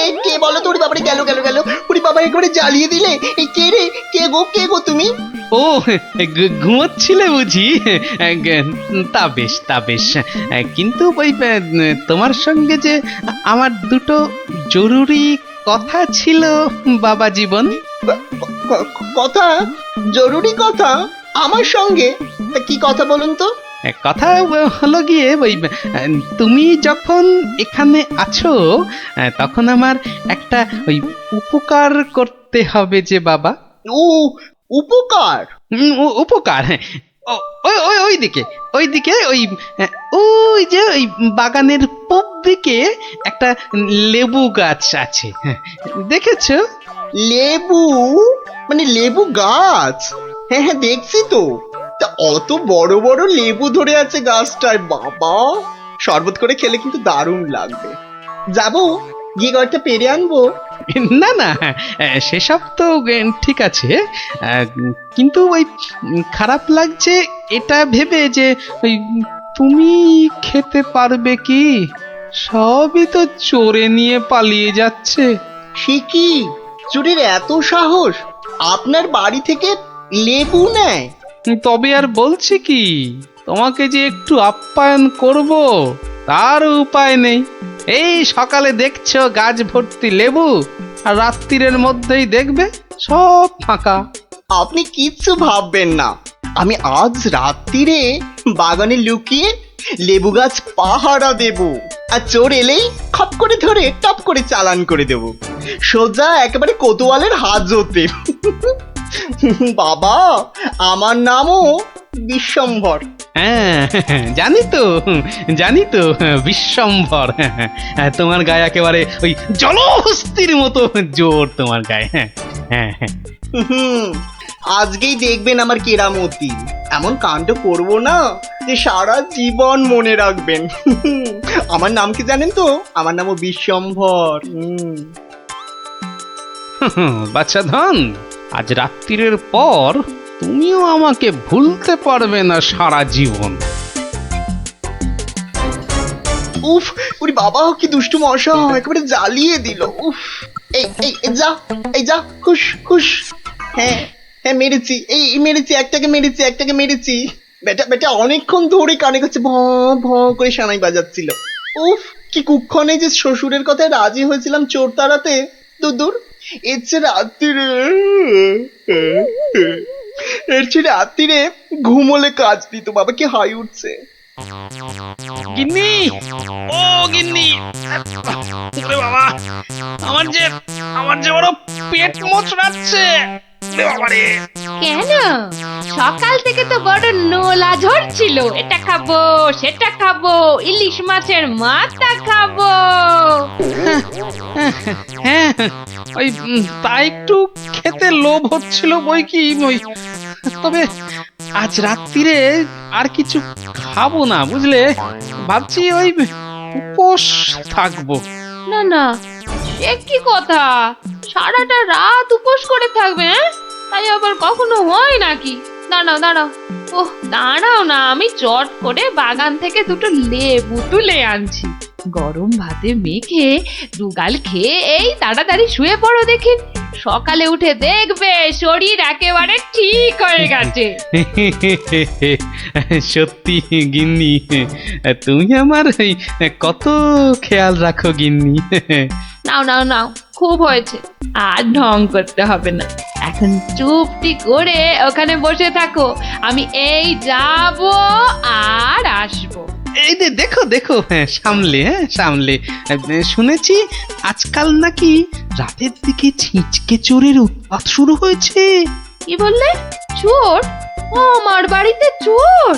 এই কে বলো তো? ওরে বাবারে, গেল গেল গেল, ওরে বাবা একেবারে জ্বালিয়ে দিলে। এই কে রে? কে গো তুমি? ও, ঘুমোচ্ছিলে বুঝি? তা বেশ তা বেশ, কিন্তু ওই তোমার সঙ্গে যে আমার দুটো জরুরি কথা ছিল বাবা জীবন। কথা? জরুরি কথা আমার সঙ্গে? তা কি কথা বলুন তো? কথা হলো গিয়ে ওই, তুমি যখন এখানে আছো তখন আমার একটা ওই উপকার করতে হবে যে বাবা। ও উপকার? উপকার, হ্যাঁ। ওইদিকে ওই ওই যে ওই বাগানের পূব দিকে একটা লেবু গাছ আছে, দেখেছো? লেবু? মানে লেবু গাছ? হ্যাঁ হ্যাঁ, দেখছি তো। তা অত বড় বড় লেবু ধরে আছে গাছটায়, বাবা শরবত করে খেলে কিন্তু দারুণ লাগবে। যাবো, গিয়ে কয়েকটা পেরে আনবো। না না, সেসব তো ঠিক আছে, কিন্তু ওই খারাপ লাগছে এটা ভেবে যে ওই তুমি খেতে পারবে কি? সবই তো চোরে নিয়ে পালিয়ে যাচ্ছে। সে কি, চুরির এত সাহস? আপনার বাড়ি থেকে লেবু নেয়? তবে আর বলছি কি, তোমাকে যে একটু আপ্যায়ন করব তার উপায় নেই। এই সকালে দেখছো গাছ ভর্তি লেবু, আর রাত্রির মধ্যেই দেখবে সব ফাঁকা। আপনি কিচ্ছু ভাববেন না, আমি আজ রাত্রিরে বাগানে লুকিয়ে লেবু গাছ পাহারা দেব, আর চোর এলেই খপ করে ধরে টপ করে চালান করে দেব, সোজা একেবারে কোতোয়ালের হাজতে। বাবা, আমার নামও বিশ্বম্ভর। হ্যাঁ, জানি তো বিশ্বম্ভর। তোমার গায়ে একেবারে ওই জলহস্তির মতো জোর তোমার গায়ে। হ্যাঁ হ্যাঁ, আজকেই দেখবেন আমার কেরামতি। এমন কাণ্ড করব না যে সারা জীবন মনে রাখবেন। আমার নাম কি জানেন তো? আমার নামও বিশ্বম্ভর। বাচ্চা ধন, আজ রাত্রির পর তুমিও আমাকে ভুলতে পারবে না সারা জীবন। উফ, ওরে বাবা কি দুষ্টু মশা, একেবারে জ্বালিয়ে দিল। উফ, এই এই এই যা, এই যা, হুশ হুশ। হ্যাঁ হ্যাঁ, মেরেছি, এই মেরেছি, একটাকে মেরেছি। বেটা বেটা অনেকক্ষণ ধরে কানে কাছে ভ ভ করে সানাই বাজাচ্ছিল। উফ, কি কুক্ষণে যে শ্বশুরের কথায় রাজি হয়েছিলাম চোর তাড়াতে। দূর, এর চেয়ে রাত্রিরে ঘুমোলে কাজ দিত। বাবা কি হাই উঠছে। গিন্নি, ও গিন্নি, ওরে বাবা, আমার যে বড় পেট মোচড়াচ্ছে। কেন? সকাল থেকে তো বড় নোলা ঝরছিল, এটা খাবো সেটা খাবো, ইলিশ মাছের মাথা খাবো। হ্যাঁ, ওই তা একটু খেতে লোভ হচ্ছিল বই কি, ওই তবে আজ রাত্রিরে আর কিছু খাবো না, বুঝলে। ভাবছি ওই উপোস থাকবো। না না, সে কি কথা? সারাটা রাত উপোস করে থাকবে? তাই আবার কখনো হয় নাকি? দাঁড়াও ওহ দাঁড়াও না, আমি চট করে বাগান থেকে দুটো লেবু তুলে আনছি। গরম ভাতে মেখে দুগাল খেয়ে এই তাড়াতাড়ি শুয়ে পড়ো দেখি। সকালে উঠে দেখবে শরীর একেবারে ঠিক হয়ে গেছে। সত্যি গিন্নি, তুমি আমার কত খেয়াল রাখো গিন্নি। নাও, খুব হয়েছে, আর ঢং করতে হবে না। এখন চুপটি করে ওখানে বসে থাকো, আমি এই যাব আর আসবো। এই যে দেখো, সামলে। শুনেছি আজকাল নাকি রাতের দিকে ছিঁচকে চোরের উৎপাত শুরু হয়েছে। কি বললে? চোর? আমার বাড়িতে চোর?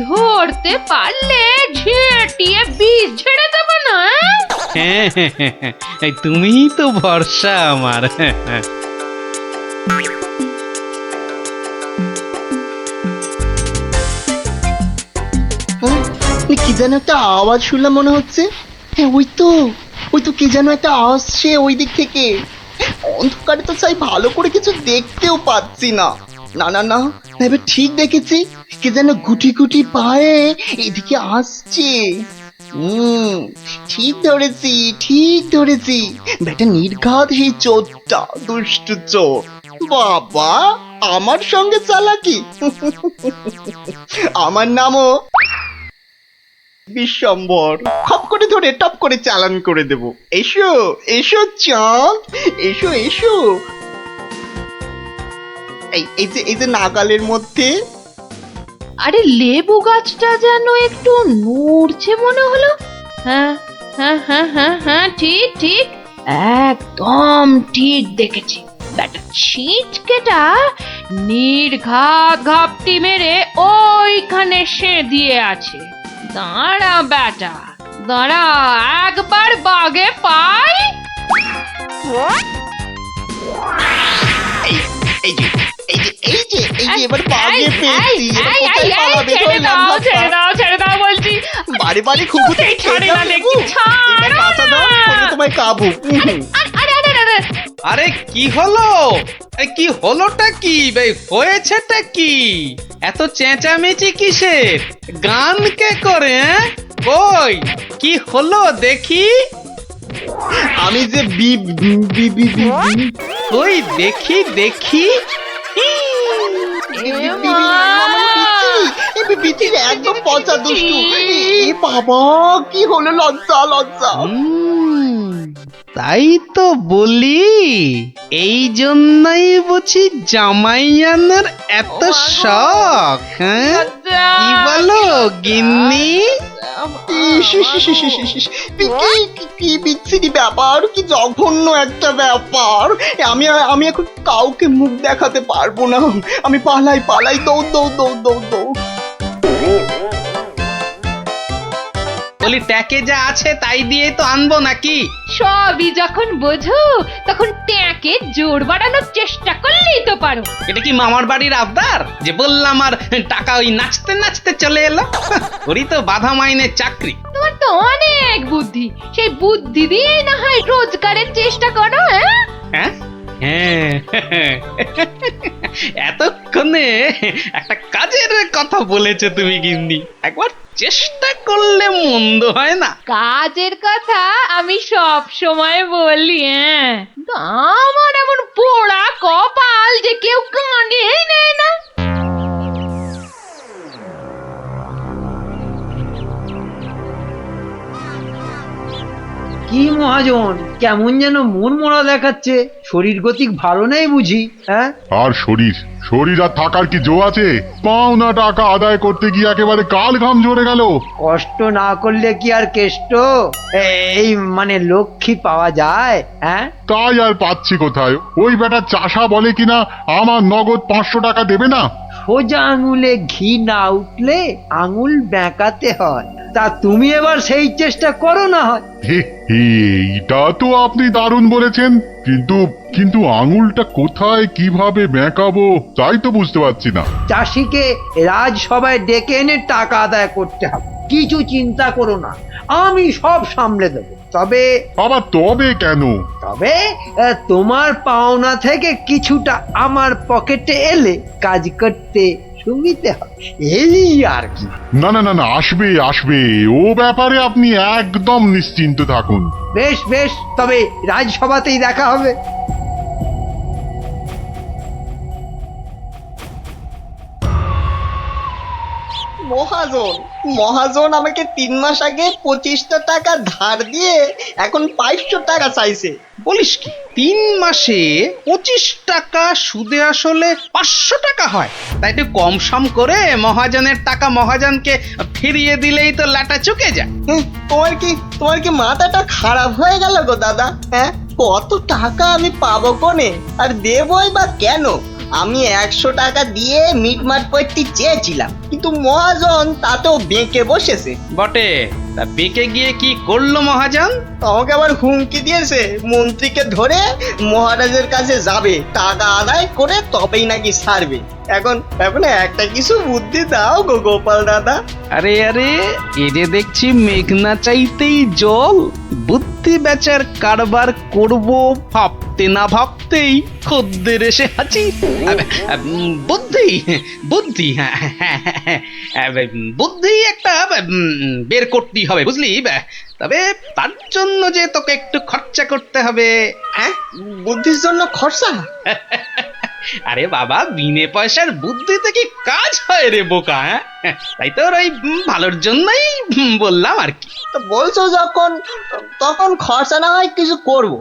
ধরতে পারলে ঝেঁটিয়ে বিষ ঝেড়ে দেবো না? হ্যাঁ, তুমিই তো ভরসা আমার। কি যেন একটা আওয়াজ শুনলাম মনে হচ্ছে। হ্যাঁ, ওই তো কি যেন একটা আসছে ওই দিক থেকে। অন্ধকারে তো চাই ভালো করে কিছু দেখতেও পাচ্ছি না। না, এবার ঠিক দেখেছি, কি যেন গুটি গুটি পায়ে এদিকে আসছে। ঠিক ধরেছি, বেটা নির্ঘাত সেই চোরটা, দুষ্টু চোর। বাবা, আমার সঙ্গে চালাকি। আমার নামও বিশ্বম্ভর। খপ করে ধরে টপ করে চালান করে দেব। এসো চাঁদ, এসো। এই যে নাগালের মধ্যে। আরে লেবু গাছটা যেন একটু নড়ছে মনে হলো। হ্যাঁ, ঠিক, একদম ঠিক দেখেছি। ব্যাটা ছিটকেটা নির্ঘাত ঘাপটি মেরে ওইখানে সে দিয়ে আছে। দাঁড়া বেটা, দাঁড়া, একবার বাগে পাই। এই যে এবার বাগে পেয়েছি। ছেড়ে দাও বলছি। বাড়ি খুকুতে ছাড়ে না দেখছি, ছাড়ো না। তোমায় কাবু। আরে কি হলোটা কি বে, হয়েছেটা কি? এত চেঁচামেচি কিসের? গান কে করে? কই কি হলো দেখি? আমি যে ওই দেখি একদম পচা দুষ্টু। বাবা কি হলো, লজ্জা। তাই তো বলি, এই জন্যই বুঝি জামাই আনার এত শখ। হ্যাঁ, কি বলো গিন্নি? কি বিচ্ছিরি ব্যাপার, কি জঘন্য একটা ব্যাপার। আমি এখন কাউকে মুখ দেখাতে পারবো না। আমি পালাই, দৌড়। খালি ট্যাকে যা আছে তাই দিয়ে তো আনবো নাকি? সবই যখন বোঝো তখন ট্যাঁকে জোর বাড়ানোর চেষ্টা করলেই তো পারো। এটা কি মামার বাড়ির আবদার যে বললাম আর টাকা ওই নাচতে নাচতে চলে এলো? ওরই তো বাধা মাইনের চাকরি। তোমার তো অনেক বুদ্ধি, সেই বুদ্ধি দিয়ে না হয় রোজগারের চেষ্টা করো। হ্যাঁ হ্যাঁ, এতক্ষণে একটা কাজের কথা বলেছে তুমি গিন্নি, একবার চেষ্টা করলে মন্দ হয় না। কাজের কথা আমি সব সময় বলি, কিন্তু আমার এমন পোড়া কপাল যে কেউ কানেই নেয় না। কি মহাজন, কেমন যেন মন মরা দেখাচ্ছে, শরীর গতিক ভালো নেই বুঝি? হ্যাঁ, আর শরীর আর থাকার কি জো আছে? পাওনা টাকা আদায় করতে গিয়ে একেবারে কাল ঘাম ঝরে গেল। কষ্ট না করলে কি আর কেষ্ট এই মানে লক্ষ্মী পাওয়া যায়? হ্যাঁ, তাই আর পাচ্ছি কোথায়? ওই বেটা চাষা বলে কিনা আমার নগদ 500 টাকা দেবে না। সোজা আঙুলে ঘি না উঠলে আঙুল বেঁকাতে হয়। তা তুমি এবার সেই চেষ্টা করো না হয়। হে হে, এটা তো আপনি দারুণ বলেছেন, কিন্তু আঙুলটা কোথায় কিভাবে বেঁকাবো তাই তো বুঝতে পারছি না। চাষিকে রাজসভায় ডেকে এনে টাকা আদায় করতে হবে। কিছু চিন্তা করো না, আমি সব সামলে দেবো। তবে কেন? তবে তোমার পাওনা থেকে কিছুটা আমার পকেটে এলে কাজ করতে সুবিধে হবে, এই আর কি। না, আসবে ও ব্যাপারে আপনি একদম নিশ্চিন্ত থাকুন। বেশ বেশ, তবে রাজসভাতেই দেখা হবে। মহাজন আমাকে 3 মাস আগে 25টা টাকা ধার দিয়ে এখন 500 টাকা চাইছে। বলিস কি, 3 মাসে 25 টাকা সুদে আসলে 500 টাকা হয়? তাই একটু কম সম করে মহাজনের টাকা মহাজনকে ফিরিয়ে দিলেই তো লাটা চুকে যায়। তোমার কি মাথাটা খারাপ হয়ে গেল গো দাদা? হ্যাঁ, কত টাকা আমি পাবো কোনে, আর দেবই বা কেন? আমি 100 টাকা দিয়ে মিটমাট করতে চেয়েছিলাম, কিন্তু মহাজন তাতেও বেঁকে বসেছে। বটে, তা বেঁকে গিয়ে কি করলো মহাজন? আমাকে আবার হুমকি দিয়েছে, মন্ত্রীকে ধরে মহারাজের কাছে যাবে, টাকা আদায় করে তবেই নাকি ছাড়বে। এখন একটা কিছু বুদ্ধি দাও গো গোপাল দাদা। আরে এ যে দেখছি মেঘনা চাইতেই জল। বুদ্ধি বেচার কারবার করব ভাবতে না ভাবতেই খদ্দের এসে হাজির। বুদ্ধি বুদ্ধি একটা বের করতেই হবে, বুঝলি? তবে তার জন্য যে তোকে একটু খরচা করতে হবে। হ্যাঁ, বুদ্ধির জন্য খরচা? আরে বাবা, বিনে পয়সার বুদ্ধিতে কি কাজ হয় রে বোকা? তাই তো ওই ভালোর জন্যই বললাম আর কি। তো বলছো যখন, তখন খরচা না হয় কিছু করব।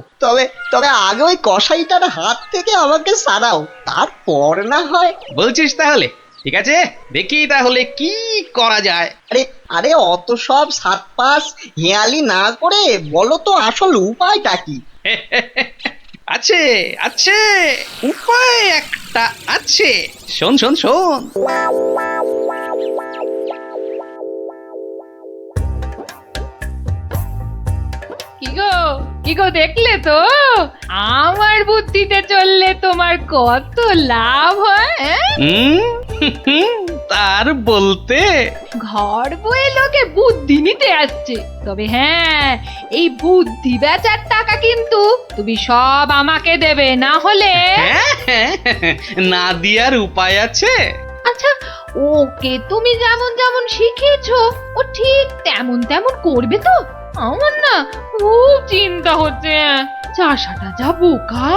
তবে আগে ওই কসাইটার হাত থেকে আমাকে সারাও, তারপর না হয়। বলছিস তাহলে? ঠিক আছে, দেখি তাহলে কি করা যায়। আরে অত সব 7-5 হেয়ালি না করে বলো তো আসল উপায়টা কি? আছে উপায় একটা আছে, শোন। কি গো দেখলে তো আমার বুদ্ধিতে চললে তোমার কত লাভ হয়? তার বলতে ঘর বয়ে লোকে বুদ্ধি নিতে আসছে, তবে হ্যাঁ, এই বুদ্ধি বেচার টাকা কিন্তু তুমি সব আমাকে দেবে, না হলে না দিয়ার উপায় আছে। আচ্ছা, ওকে তুমি যেমন শিখিয়েছো ও ঠিক তেমন করবে তো? আমার না খুব চিন্তা হচ্ছে, চাষাটা যা বোকা।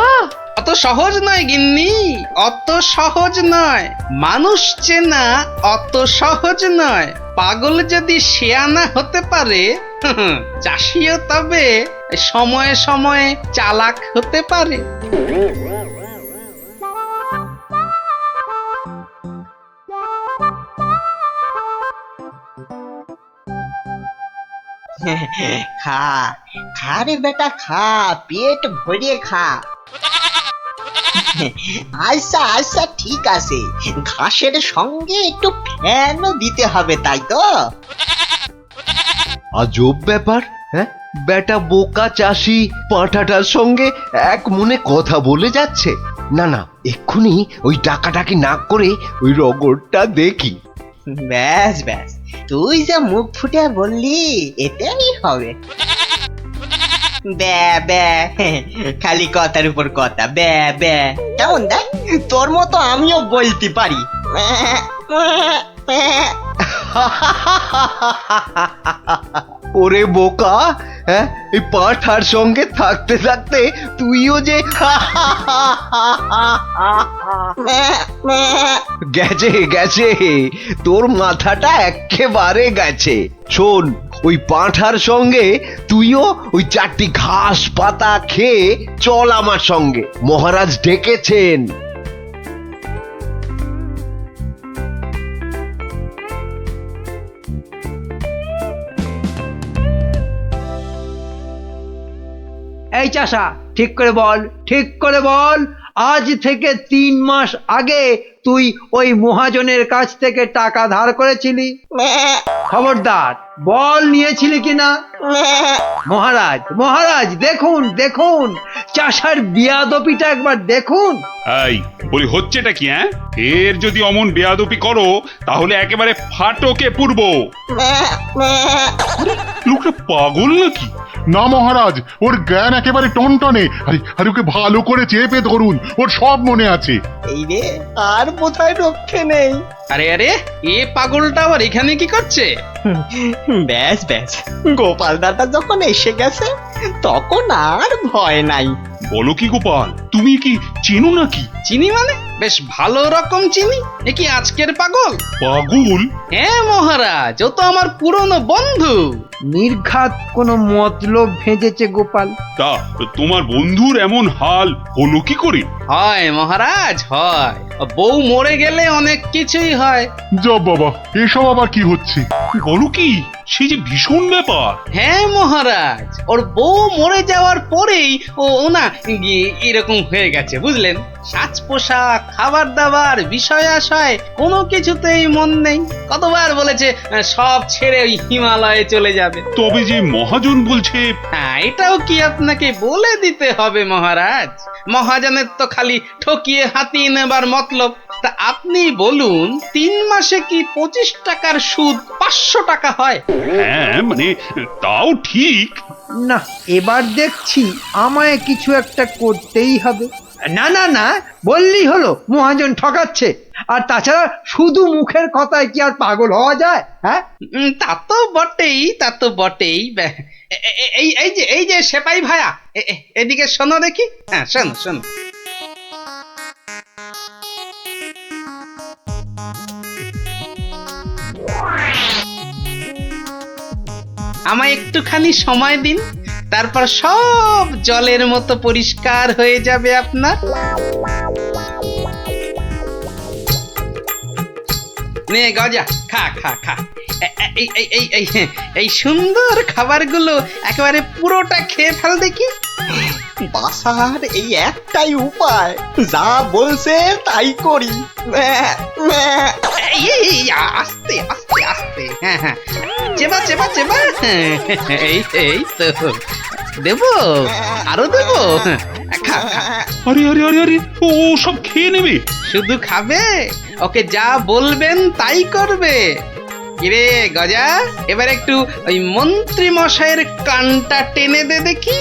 অত সহজ নয় গিন্নি, অত সহজ নয়। মানুষ চেনা অত সহজ নয়। পাগল যদি শেয়ানা হতে পারে, চাষিও তবে সময়ে সময়ে চালাক হতে পারে। খা রে বেটা, খা, পেট ভরিয়ে খা। আচ্ছা ঠিক আছে, ঘাসের সঙ্গে একটু ফ্যানও দিতে হবে, তাই তো? আজব ব্যাপার। হ্যাঁ, বেটা বোকা চাষি পাঁঠাটার সঙ্গে এক মনে কথা বলে যাচ্ছে। না না, এক্ষুনি ওই ডাকাডাকি না করে ওই রগরটা দেখি। ব্যাস ব্যাস, তুই যা মুখ ফুটে বললি এটাই হবে। ব্যা ব্যা, খালি কথার উপর কথা, ব্যা ব্যা। কেমন দেখ, তোর মতো আমিও বলতে পারি। ওরে বোকা, হ্যাঁ, এই পাঁঠার সঙ্গে থাকতে থাকতে তুইও যে গেছে গেছে, তোর মাথাটা একেবারে গেছে। শোন, ওই পাঁঠার সঙ্গে তুইও ওই 4টি ঘাস পাতা খেয়ে চল আমার সঙ্গে, মহারাজ ডেকেছেন। এই চাষা, ঠিক করে বল, ঠিক করে বল, আজ থেকে 3 মাস আগে তুই ওই মহাজনের কাছ থেকে টাকা ধার করেছিলি? খবরদার বল, নিয়েছিলি কিনা? মহারাজ, মহারাজ, দেখুন দেখুন, চাষার বিয়াদপিটা একবার দেখুন। এই বলি, হচ্ছেটা কি? হ্যাঁ, এর যদি অমন বেয়াদপি করো তাহলে একেবারে ফাটকে পুরব। লোকটা পাগল নাকি? না মহারাজ, ওর জ্ঞান একেবারে টনটনে। আরে আরে, ওকে ভালো করে চেপে ধরুন, ওর সব মনে আছে। এই রে, আর বোধহয় রক্ষে নেই। আরে আরে, এ পাগলটা আবার এখানে কি করছে? ব্যাস ব্যাস, গোপাল দাদা যখন এসে গেছে তখন আর ভয় নাই। বলো কি গোপাল, তুমি কি চেনো নাকি? চিনি মানে? বেশ ভালো রকম চিনি। এ কি আজকের পাগল? পাগল? হ্যাঁ মহারাজ, ও তো আমার পুরনো বন্ধু। নির্ঘাত কোনো মতলব ভেজেছে গোপাল। তা তোমার বন্ধুর এমন হাল হলো কি করে? হয় মহারাজ, হয়। বউ মরে গেলে অনেক কিছুই হয়। যা বাবা, এসব আবার কি হচ্ছে? বলো কি, সে যে ভীষণ ব্যাপার। হ্যাঁ মহারাজ, ওর বউ মরে যাওয়ার পরেই ও না এরকম হয়ে গেছে, বুঝলেন? সাজ পোশাক, খাবার দাবার, বিষয় আশয় কোনো কিছুতেই মন নেই। কতবার বলেছে সব ছেড়ে ওই হিমালয়ে চলে যাবে। তবে যে মহাজন বলছে। হ্যাঁ, এটাও কি আপনাকে বলে দিতে হবে মহারাজ? মহাজনের তো খালি ঠকিয়ে হাতিয়ে নেবার মতলব। তা আপনি বলুন, 3 মাসে কি 25 টাকার সুদ 500 টাকা হয়? হ্যাঁ মানে, তাও ঠিক। না, এবার দেখছি আমায় কিছু একটা করতেই হবে। না না না, বললেই হলো মহাজন ঠকাচ্ছে। আর তাছাড়া শুধু মুখের কথায় কি আর পাগল হওয়া যায়? হ্যাঁ, তা তো বটেই, তা তো বটেই। এই যে সেপাই ভায়া, এদিকে শোনো দেখি। হ্যাঁ, শোনো শোনো। আমায় একটুখানি সময় দিন, তারপর সব জলের মতো পরিষ্কার হয়ে যাবে আপনার। নে গজা, খা খা খা। এই সুন্দর খাবারগুলো একেবারে পুরোটা খেয়ে ফেল দেখি। বাসার এই একটাই উপায়, যা বলছে তাই করি। আস্তে আস্তে আস্তে, হ্যাঁ হ্যাঁ, চেবা চেবা চেবা। এই তো দেবো, আরো দেবো। খা খা। আরে আরে আরে আরে, ও সব খেয়ে নেবে? শুধু খাবে? ওকে যা বলবেন তাই করবে। কিরে গজা, এবার একটু ওই মন্ত্রী মশাইয়ের কানটা টেনে দে দেখি।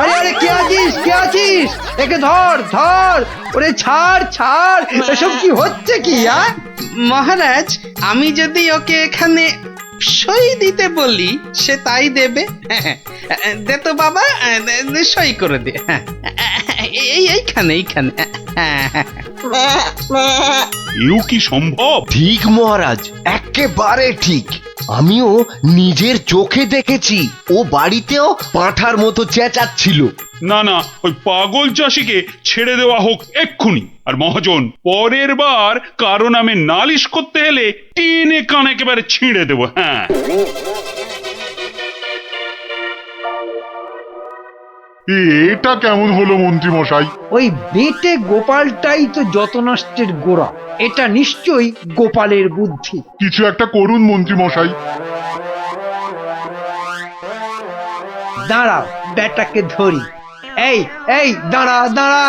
আরে আরে, কে আছিস, কে আছিস? একে ধর ধর, ওরে ছাড় ছাড়, এসব কি হচ্ছে কি? মহারাজ, আমি যদি ওকে এখানে সই দিতে বলি সে তাই দেবে। দে তো বাবা, সই করে দে। এইখানে এইখানে। এও কি সম্ভব? ঠিক মহারাজ, একেবারে ঠিক। আমিও নিজের চোখে দেখেছি, ও বাড়িতেও পাঁঠার মতো চেঁচাচ্ছিল। না না, ওই পাগল চাষিকে ছেড়ে দেওয়া হোক এক্ষুনি। আর মহাজন, পরের বার কারো নামে নালিশ করতে এলে টেনে কান একেবারে ছিঁড়ে দেবো। হ্যাঁ, এটা কেমন হলো মন্ত্রী মশাই? ওই বেটে গোপালটাই তো যত নষ্টের গোড়া। এটা নিশ্চয়ই গোপালের বুদ্ধি। কিছু একটা করুন মন্ত্রী মশাই। দাঁড়াও বেটাকে ধরি। এই এই দাঁড়া দাঁড়া।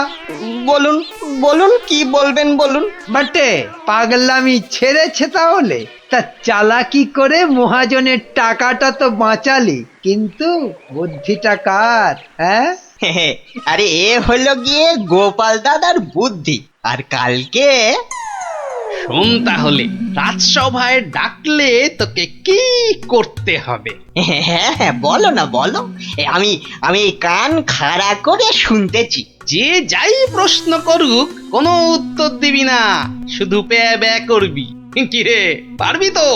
বলুন বলুন কি বলবেন বলুন। বাটে পাগলামি ছেড়েছে তাহলে? তা চালাকি করে মহাজনের টাকাটা তো বাঁচালি, কিন্তু বুদ্ধিটা কার? হ্যাঁ আরে এ হলো গিয়ে গোপাল দাদার বুদ্ধি। আর কালকে শোন তাহলে, রাজসভায় ডাকলে তোকে কি করতে হবে? হ্যাঁ বলো না বলো, আমি কান খাড়া করে শুনতেছি। যে যাই প্রশ্ন করুক কোনো উত্তর দিবি না, শুধু প্যা ব্যা করবি। কি রে, পারবি তো?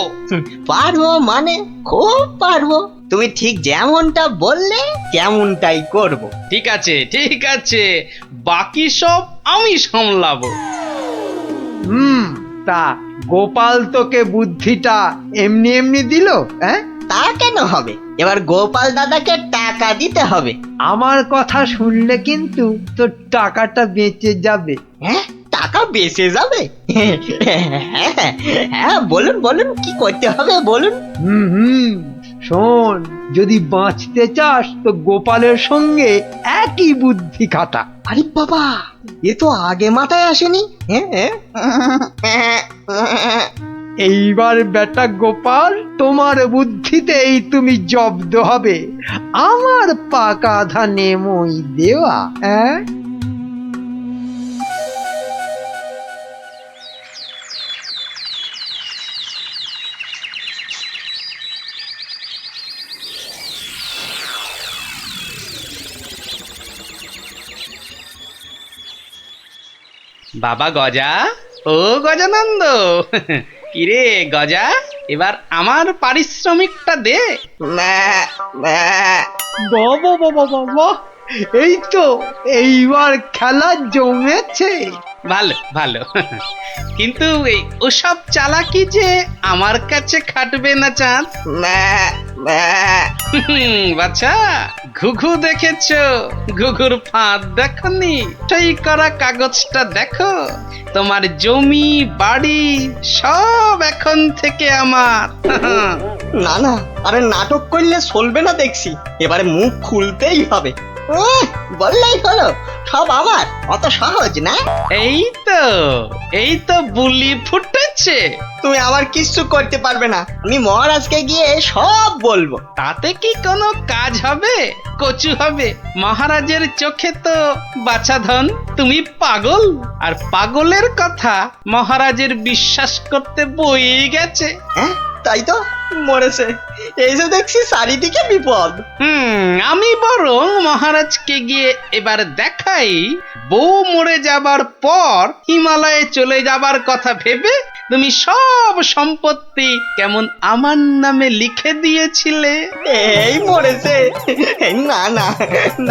পারবো মানে খুব পারবো। তুমি ঠিক যেমনটা বললে তেমনটাই করব। ঠিক আছে ঠিক আছে, বাকি সব আমি সামলাবো। তা গোপাল তোকে বুদ্ধিটা এমনি এমনি দিল? হ্যাঁ তা কেন হবে? এবার গোপাল দাদাকে টাকা দিতে হবে। আমার কথা শুনলে কিন্তু তোর টাকাটা বেঁচে যাবে। হ্যাঁ টাকা বেঁচে যাবে? হ্যাঁ বলুন বলুন কি করতে হবে বলুন। শোন, যদি বাঁচতে চাস তো গোপালের সঙ্গে একই বুদ্ধি খাটা। আরে বাবা, এ তো আগে মাথায় আসেনি। এইবার বেটা গোপাল, তোমার বুদ্ধিতেই তুমি জব্দ হবে। আমার পাকা ধানে মই দেওয়া। হ্যাঁ বাবা গজা, ও গজানন্দ, কিরে গজা, এবার আমার পারিশ্রমিকটা দে। বাবা বাবা বাবা, এই তো এইবার খেলা জমেছে। ভালো ভালো, কিন্তু এই ওসব চালাকি যে আমার কাছে খাটবে না চাঁদ। বাচ্চা, ঘুঘু দেখেছো? ঘুঘুর ফাঁদ দেখনি? সেই করা কাগজটা দেখো। তোমার জমি বাড়ি সব এখন থেকে আমার। না না, আরে নাটক করলে চলবে না দেখছি, এবারে মুখ খুলতেই হবে। বললেই হলো সব আমার, অত সহজ না। এই তো বুলি ফুটেছে। তুমি আমার কিচ্ছু করতে পারবে না, আমি মহারাজকে গিয়ে সব বলবো। তাতে কি কোনো কাজ হবে? কচু হবে? মহারাজের চোখে তো বাছাধন। তুমি পাগল, আর পাগলের কথা মহারাজের বিশ্বাস করতে বই গেছে। হ্যাঁ তাই তো, মরেছে। এই যে দেখছি চারিদিকে বিপদ। আমি বরং মহারাজকে গিয়ে এবার দেখাই, বউ মরে যাবার পর হিমালয়ে চলে যাবার কথা ভেবে তুমি সব সম্পত্তি কেমন আমার নামে লিখে দিয়েছিলে। এই মরেছে। না না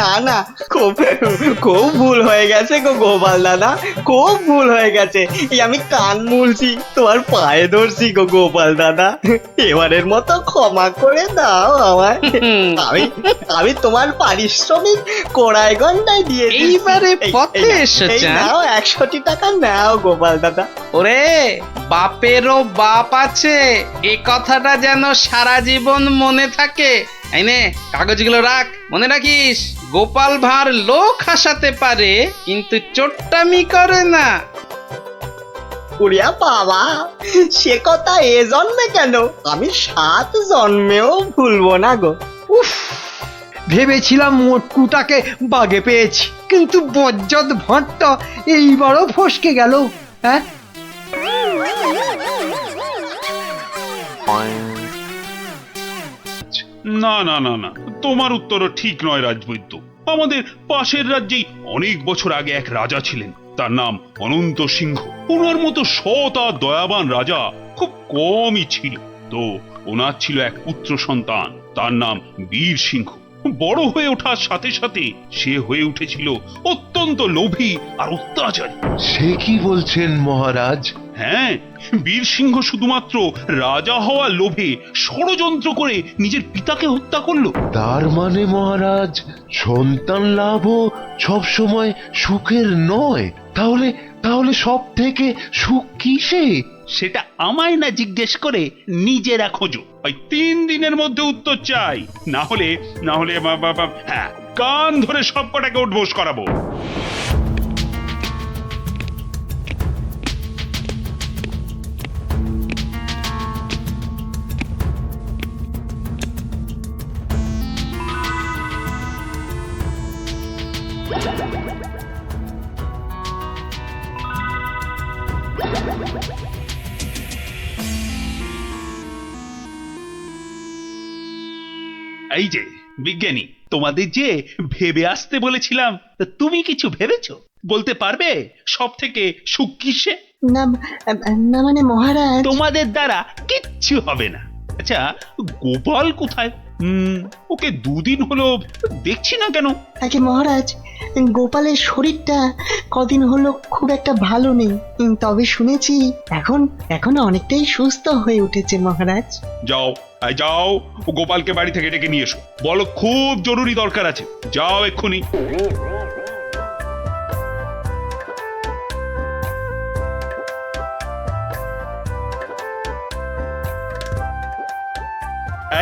না না, খুব খুব ভুল হয়ে গেছে গো গোপাল দাদা, খুব ভুল হয়ে গেছে। এই আমি কান মুলছি, তোমার পায়ে ধরছি গো গোপাল দাদা, এবারের মতো ক্ষমা করে দাও আমায়। আমি তোমার পারিশ্রমিক কোড়ায় গন্ডায় দিয়ে দিচ্ছি। এইবারে পথে এসেছে। নাও 100টি টাকা নাও গোপাল দাদা। ওরে, বাপেরও বাপ আছে, এ কথাটা যেন সারা জীবন মনে থাকে। এই নে কাগজগুলো রাখ, মনে রাখিস, গোপাল ভাঁড় লোক হাসাতে পারে কিন্তু চোট্টামি করে না। উড়িয়া বাবা, সে কথা এ জন্মে কেন, আমি 7 জন্মেও ভুলবো না গো। উফ, ভেবেছিলাম মোটকুটাকে বাগে পেয়েছি, কিন্তু বজ্জত ভাঁড়টা এইবারও ফসকে গেল। হ্যাঁ না না না না, তোমার উত্তরও ঠিক নয় রাজবৈদ্য। আমাদের পাশের রাজ্যেই অনেক বছর আগে এক রাজা ছিলেন, তার নাম অনন্ত সিংহ। ওনার মতো সৎ আর দয়াবান রাজা খুব কমই ছিল। তো ওনার ছিল এক পুত্র সন্তান, তার নাম বীর সিংহ। বড় হয়ে ওঠার সাথে সাথে সে হয়ে উঠেছিল অত্যন্ত লোভী আর অত্যাচারী। সে কি বলছেন মহারাজ? হ্যাঁ, বীর সিংহ শুধুমাত্র রাজা হওয়ার লোভে ষড়যন্ত্র করে নিজের পিতাকে হত্যা করলো। তার মানে মহারাজ, সন্তান লাভও সব সময় সুখের নয়। তাহলে তাহলে সব থেকে সুখ কিসে? সেটা আমায় না জিজ্ঞেস করে নিজেরা খোঁজো। ওই 3 দিনের মধ্যে উত্তর চাই, না হলে হ্যাঁ, কান ধরে সব কটাকে উঠবোস করাবো। এই যে বিজ্ঞানী, তোমাদের যে ভেবে আসতে বলেছিলাম, তা তুমি কিছু ভেবেছো? বলতে পারবে সব থেকে সুখ কিসে? না না মানে মহারাজ, তোমাদের দ্বারা কিচ্ছু হবে না। আচ্ছা, গোপাল কোথায়? ওকে 2 দিন হলো দেখছি না কেন? আগে মহারাজ, গোপালের শরীরটা কদিন হলো খুব একটা ভালো নেই, তবে শুনেছি এখন অনেকটাই সুস্থ হয়ে উঠেছে মহারাজ। যাও যাও, গোপালকে বাড়ি থেকে ডেকে নিয়ে এসো, বলো খুব জরুরি দরকার আছে। যাও এক্ষুনি।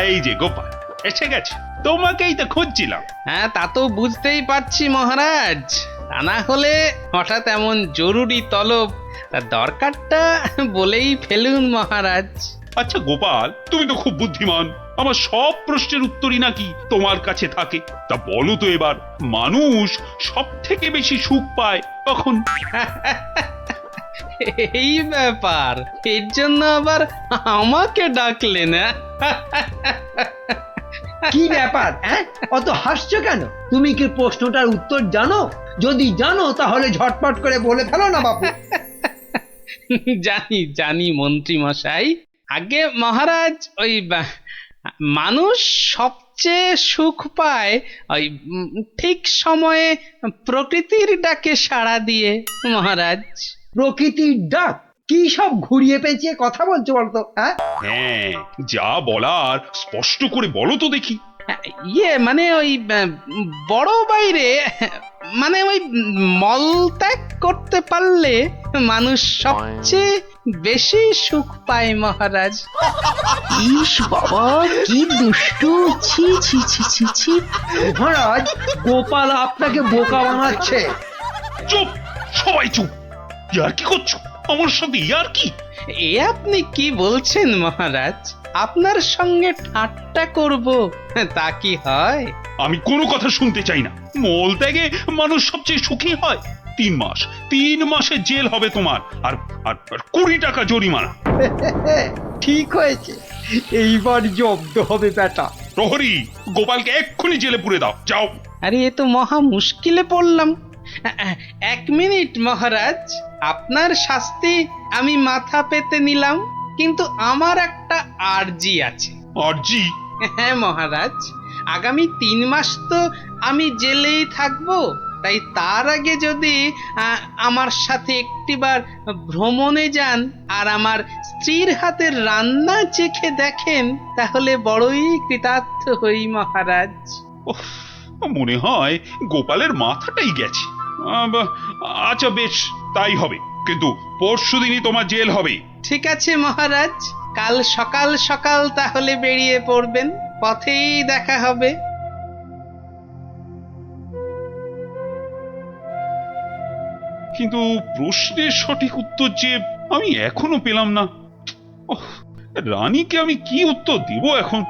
এই যে গোপাল এসে গেছে, তোমাকেই তো খুঁজছিলাম। হ্যাঁ, তা তো বুঝতেই পারছি মহারাজ, তা না হলে হঠাৎ এমন জরুরি তলব, তার দরকারটা বলেই ফেলুন মহারাজ। আচ্ছা গোপাল, তুমি তো খুব বুদ্ধিমান, আমার সব প্রশ্নের উত্তরই নাকি তোমার কাছে থাকে। তা বলো তো এবার, মানুষ সব থেকে বেশি সুখ পায় কখন? এই ব্যাপার, এর জন্য আবার আমাকে ডাকলেন? কি ব্যাপার? অত হাসছো কেন? তুমি কি প্রশ্নটার উত্তর জানো? যদি জানো তাহলে ঝটপট করে বলে ফেলো না বাপু। জানি জানি মন্ত্রী মশাই। আগে মহারাজ, ওই মানুষ সবচেয়ে সুখ পায় ওই ঠিক সময়ে প্রকৃতির ডাকে সাড়া দিয়ে মহারাজ। প্রকৃতির ডাক? কি সব ঘুরিয়ে পেঁচিয়ে কথা বলছো বলতো? হ্যাঁ, যা বলার স্পষ্ট করে বলো তো দেখি। মানে ওই বড় বাইরে, মানে ওই মলত্যাগ করতে পারলে মানুষ সবচেয়ে বেশি সুখ পায় মহারাজ। ইস বাবা, কি দুষ্টু! ছি ছি ছি ছি ছি! মহারাজ, গোপাল আপনাকে বোকা বানাচ্ছে। চুপ, সবাই চুপ। ইয়ার কি করছো আমার সাথে? ইয়ার কি? এ আপনি কি বলছেন মহারাজ? আপনার সঙ্গে ঠাট্টা করব তা কি হয়? আমি কোনো কথা শুনতে চাই না। মল ত্যাগে মানুষ সবচেয়ে সুখী হয়। 3 মাসের জেল হবে তোমার, আর 20 টাকা জরিমানা। ঠিক হয়েছে, এইবার জব্দ হবে বেটা। প্রহরী, গোপালকে এক্ষুনি জেলে পুরে দাও, যাও। আরে এ তো মহা মুশকিলে পড়লাম। 1 মিনিট মহারাজ, আপনার শাস্তি আমি মাথা পেতে নিলাম, কিন্তু আমার একটা আর্জি আছে। আর্জি? হ্যাঁ মহারাজ, আগামী 3 মাস তো আমি জেলেই থাকবো, তাই তার আগে যদি আমার সাথে একটিবার ভ্রমণে যান আর আমার স্ত্রীর হাতের রান্না চেখে দেখেন, তাহলে বড়ই কৃতার্থ হই মহারাজ। মনে হয় গোপালের মাথাটাই গেছে। আচ্ছা বেশ, তাই হবে, কিন্তু পরশুদিনই তোমার জেল হবে। ঠিক আছে মহারাজ, কাল সকাল সকাল তাহলে বেরিয়ে পড়বেন, পথেই দেখা হবে। কিন্তু প্রশ্নের সঠিক উত্তর যে আমি এখনো পেলাম না। রানীকে আমি কি উত্তর দিব এখন?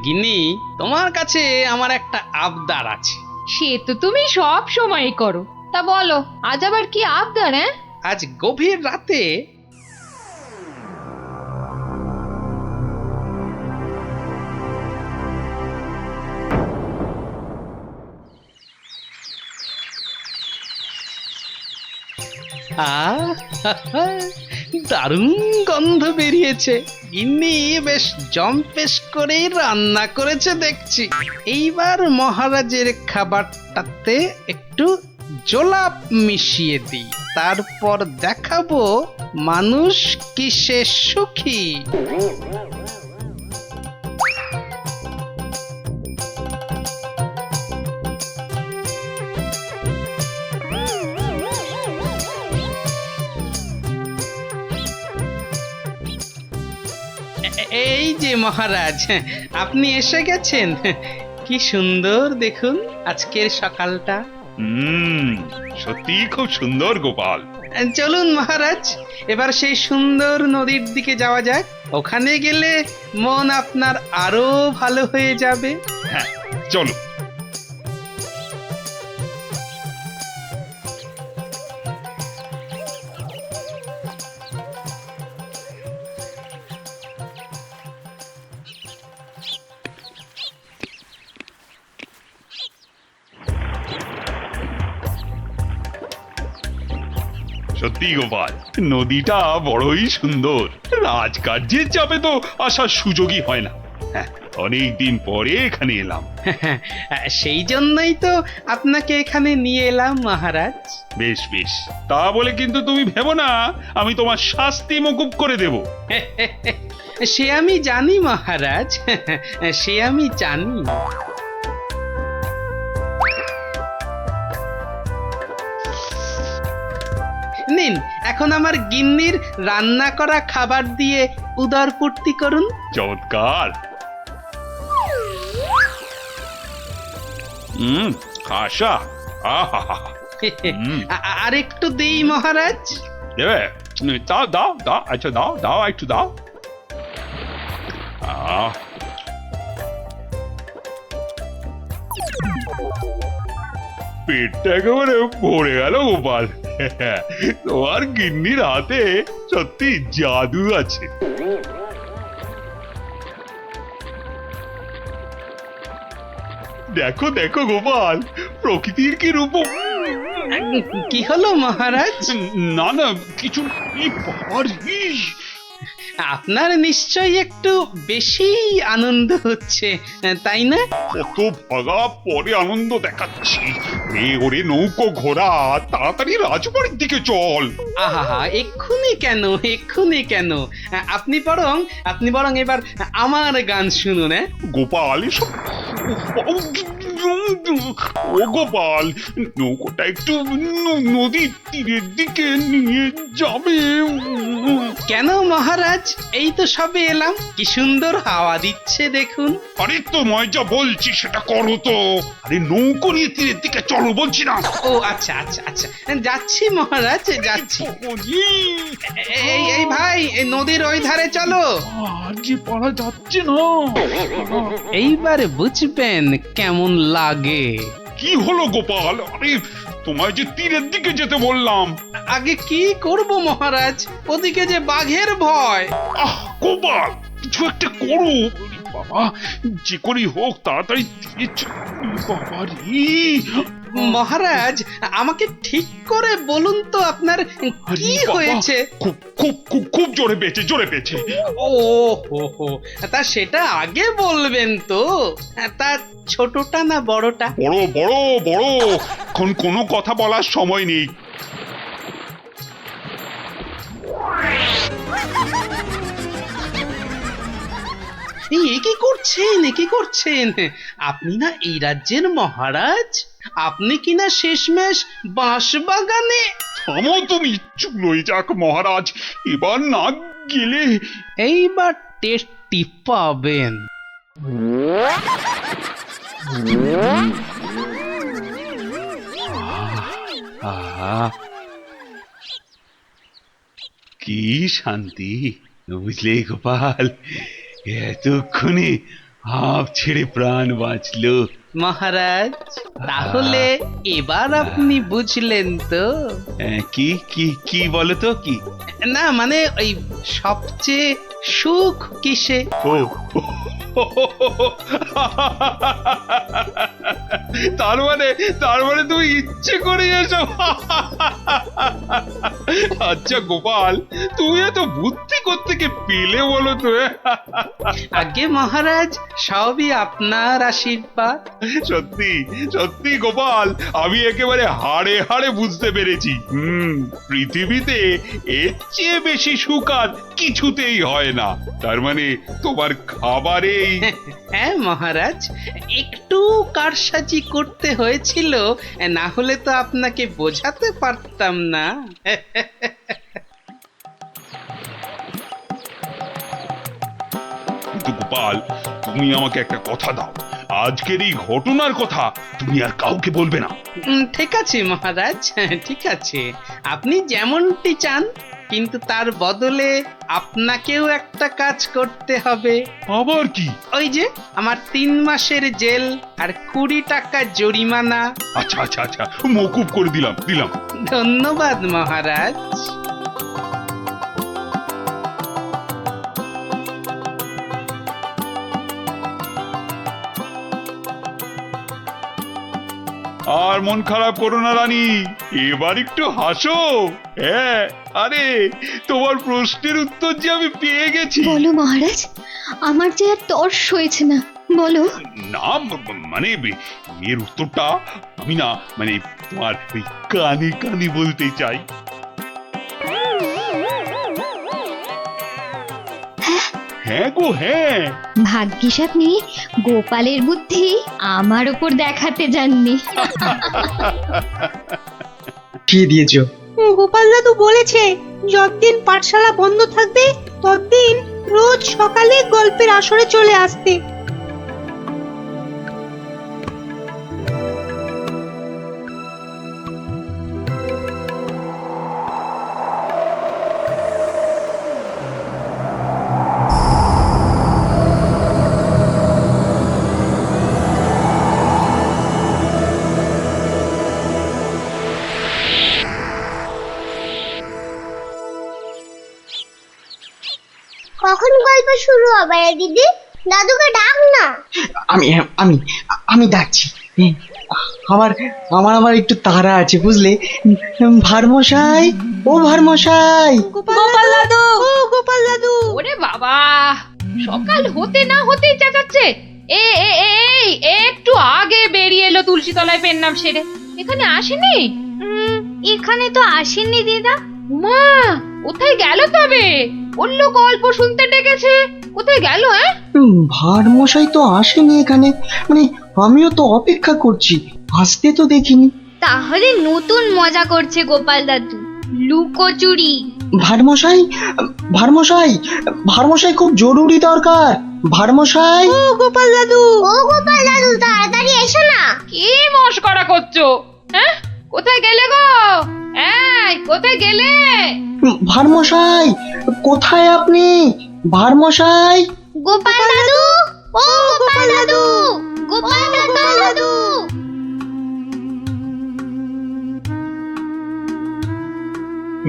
গিন্নি, তোমার কাছে আমার একটা আবদার আছে। সে তো তুমি সব সময় করো, তা বলো আজ আবার কি আবদার? আজ গভীর রাতে দারুণ গন্ধ বেরিয়েছে। গিন্নি বেশ জম্পেশ করেই রান্না করেছে দেখছি। এইবার মহারাজের খাবারটাতে একটু জোলাপ মিশিয়ে দিই, তারপর দেখাবো মানুষ কিসে সুখী। এই যে মহারাজ, আপনি এসে গেছেন। কি সুন্দর দেখুন আজকের সকালটা। সত্যি খুব সুন্দর গোপাল। চলুন মহারাজ, এবার সেই সুন্দর নদীর দিকে যাওয়া যাক। ওখানে গেলে মন আপনার আরো ভালো হয়ে যাবে। হ্যাঁ, চলো। সত্যি গোপাল, নদীটা বড়ই সুন্দর। রাজকার্যের চাপে তো আসার সুযোগই হয় না। হ্যাঁ, অনেকদিন পরে এখানে এলাম। সেই জন্যই তো আপনাকে এখানে নিয়ে এলাম মহারাজ। বেশ বেশ, তা বলে কিন্তু তুমি ভেবো না আমি তোমার শাস্তি মকুব করে দেব। সে আমি জানি মহারাজ, সে আমি জানি। নিন, এখন আমার গিন্নির রান্না করা খাবার দিয়ে উদরপূর্তি করুন। চমৎকার। খাসা। আর একটু দেই মহারাজ। দেবে? দাও দাও দাও, আচ্ছা দাও দাও, একটু দাও। পেটটা একেবারে ভরে গেল গোপাল। তোমার গিন্নির হাতে সত্যি জাদু আছে। দেখো দেখো গোপাল, প্রকৃতির কি রূপ। কি হলো মহারাজ? না না, কিছু। আপনার নিশ্চয়ই একটু বেশি আনন্দ হচ্ছে, তাই না? কত ভাগা পরে আনন্দ দেখাচ্ছি। ওরে নৌকো ঘোড়া, তাড়াতাড়ি রাজবাড়ির দিকে চল। আহা, এক্ষুনি কেন, এক্ষুনি কেন? আপনি বরং এবার আমার গান শুনুন। গোপাল, এসব ও গোপাল, নৌকোটা একটু নদীর তীরের দিকে নিয়ে যাবে। কেন মহারাজ, এই তো সবে এলাম, কি সুন্দর হাওয়া দিচ্ছে দেখুন। আরে তোমায় যা বলছি সেটা করো তো। আরে নৌকো নিয়ে তীরের দিকে চলো বলছি না। ও আচ্ছা আচ্ছা আচ্ছা, যাচ্ছি মহারাজ, যাচ্ছি। এই ভাই, এই নদীর ওই ধারে চলো। যে পারা যাচ্ছে না। এইবার বুঝবেন কেমন লাগে। কি হলো গোপাল? আরে তোমায় যে তীরের দিকে যেতে বললাম। আগে কি করব মহারাজ, ওদিকে যে বাঘের ভয়। গোপাল, কিছু একটা করো বাবা, যে করেই হোক তাড়াতাড়ি বাবা রে। মহারাজ, আমাকে ঠিক করে বলুন তো আপনার কি হয়েছে? খুব খুব খুব খুব জোরে পেয়েছে, জোরে পেয়েছে। ও হো, তা সেটা আগে বলবেন তো। তা ছোটটা না বড়টা? বড় বড় বড়, এখন কোনো কথা বলার সময় নেই। কি করছেন? আপনি না এই রাজ্যের মহারাজ? আপনি কিনা শেষমেশ বাঁশ বাগানে। থামো তুমি, চুলোই যাক মহারাজ, এবার না গেলে। এইবার টেস্টি পাবেন। কি শান্তি, বুঝলে গোপাল, এতক্ষণে হাঁপ ছেড়ে প্রাণ বাঁচলো। মহারাজ, তাহলে এবার আপনি বুঝলেন তো? কি কি কি বলো তো? কি না মানে ওই সবচেয়ে সুখ কিসে? ও তার মানে তুমি ইচ্ছে করে এসো। আচ্ছা গোপাল, তুমি এত বুদ্ধি কোত্থেকে পেলে বলো তো? আগে মহারাজ, সবই আপনার আশীর্বাদ। সত্যি সত্যি গোপাল, আমি একেবারে হাড়ে হাড়ে বুঝতে পেরেছি। পৃথিবীতে এর চেয়ে বেশি সুখ আর কিছুতেই হয় না। তার মানে তোমার খাবারেই। হ্যাঁ মহারাজ, একটু কারসাজি করতে হয়েছিল, না হলে তো আপনাকে বোঝাতে পারতাম না। গোপাল, তুমি আমাকে একটা কথা দাও, আজকের এই ঘটনার কথা তুমি আর কাউকে বলবে না। ঠিক আছে মহারাজ, ঠিক আছে, আপনি যেমনটি চান, কিন্তু তার বদলে আপনাকেও একটা কাজ করতে হবে। আবার কি? ওই যে আমার 3 মাসের জেল আর 20 টাকা জরিমানা। আচ্ছা আচ্ছা আচ্ছা, মকুব করে দিলাম। ধন্যবাদ মহারাজ। আর মন খারাপ করো না রানী, এবার একটু হাসো। হ্যাঁ, আরে তোমার প্রশ্নের উত্তর যে আমি পেয়ে গেছি। বলো মহারাজ, আমার যে আর তর্স হয়েছে না, বলো। না মানে এর উত্তরটা আমি না মানে তোমার ওই কানে কানে বলতে চাই। হ্যাঁ গো হ্যাঁ। ভাগ্যিস আপনি গোপালের বুদ্ধি আমার উপর দেখাতে যাননি। কি দিয়েছো? গোপাল দাদু বলেছে যতদিন পাঠশালা বন্ধ থাকবে ততদিন রোজ সকালে গল্পের আসরে চলে আসতে। কখন গল্প শুরু হবে দিদি? দাদুকে ডাক না। আমি আমি আমি ডাকছি। আমার আমার আমার একটু তাড়া আছে বুঝলে। ভারমশাই, ও ভারমশাই। গোপাল দাদু, ও গোপাল দাদু। ওরে বাবা, সকাল হতে না হতেই চেঁচাচ্ছে। এই একটু আগে বেরিয়ে এলো তুলসী তলায় পেন নাম সেরে, এখানে আসেনি? এখানে তো আসেননি দিদা। মা কোথায় গেল তবে? অন্য গল্প শুনতে ডেকেছে, কোথায় গেল? ভারমশাই তো আসেনি এখানে, মানে আমিও তো অপেক্ষা করছি, আসতে তো দেখিনি। তাহলে নতুন মজা করছে গোপাল দাদু, লুকোচুরি। ভারমশাই, ভারমশাই, ভারমশাই খুব জরুরি দরকার। ভারমশাই, ও গোপাল দাদু, ও গোপাল দাদু তাড়াতাড়ি এসো না। কি মস্করা করছো? হ্যাঁ, কোথায় গেলে গো? এই কোথায় গেলে? ভারমশাই কোথায় আপনি? ভারমশাই, গোপাল দাদু, ও গোপাল দাদু, গোপাল দাদু।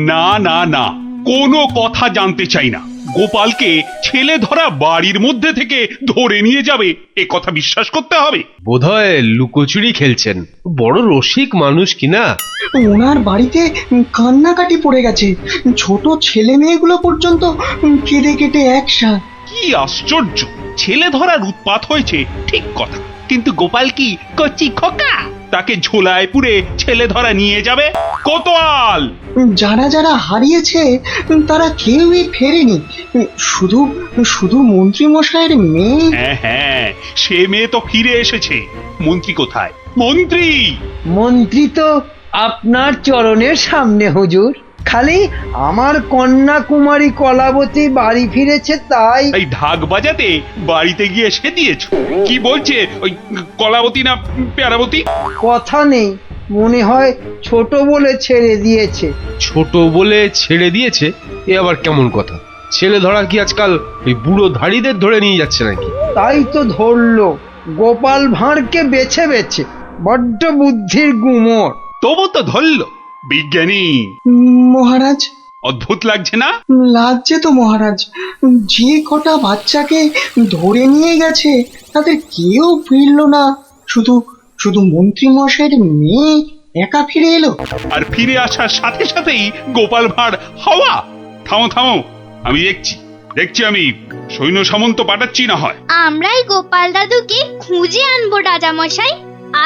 না না না, কোনো কথা জানতে চাই না। গোপালকে ছেলে ধরা বাড়ির মধ্যে থেকে ধরে নিয়ে যাবে, এ কথা বিশ্বাস করতে হবে? বোধহয় লুকোচুরি খেলছেন, বড় রসিক মানুষ কিনা। ওনার বাড়িতে কান্নাকাটি পড়ে গেছে, ছোট ছেলে মেয়েগুলো পর্যন্ত কেঁদে কেটে একসাথ। কি আশ্চর্য! ছেলে ধরার উৎপাত হয়েছে ঠিক কথা, কিন্তু গোপাল কি কচি খোকা? তাকে ঝোলায় পুরে ছেলে ধরা নিয়ে যাবে? কোতোয়াল! যারা যারা হারিয়েছে তারা কেউই ফেরেনি, শুধু শুধু মন্ত্রী মশাইয়ের মেয়ে। হ্যাঁ হ্যাঁ, সে মেয়ে তো ফিরে এসেছে। মন্ত্রী কোথায়? মন্ত্রী! মন্ত্রী তো আপনার চরণের সামনে হুজুর। খালি আমার কন্যা কুমারী কলাবতী বাড়ি ফিরেছে তাই। এই ঢাক বাজাতে বাড়িতে গিয়ে সে দিয়েছ? কি বলছে ওই কলাবতী না প্যারাবতী? কথা নেই, মনে হয় ছোট বলে ছেড়ে দিয়েছে। ছোট বলে ছেড়ে দিয়েছে? এ আবার কেমন কথা? ছেলে ধরা কি আজকাল ওই বুড়ো ধাড়িদের ধরে নিয়ে যাচ্ছে নাকি? তাই তো ধরলো গোপাল ভাঁড়কে বেছে বেছে, বড্ড বুদ্ধির গুমর। তবু তো ধরল বিজ্ঞানী। মহারাজ, অদ্ভুত লাগছে না? লাগছে তো মহারাজ। যে কটা বাচ্চাকে ধরে নিয়ে গেছে তাদের কেউ ফিরলো না, শুধু শুধু মন্ত্রী মশাইয়ের মেয়ে একা ফিরে এলো। আর ফিরে আসার সাথে সাথেই গোপাল ভাঁড় হাওয়া। থামো থামো, আমি দেখছি আমি সৈন্য সামন্ত পাঠাচ্ছি না হয়। আমরাই গোপাল দাদুকে খুঁজে আনবো রাজা মশাই,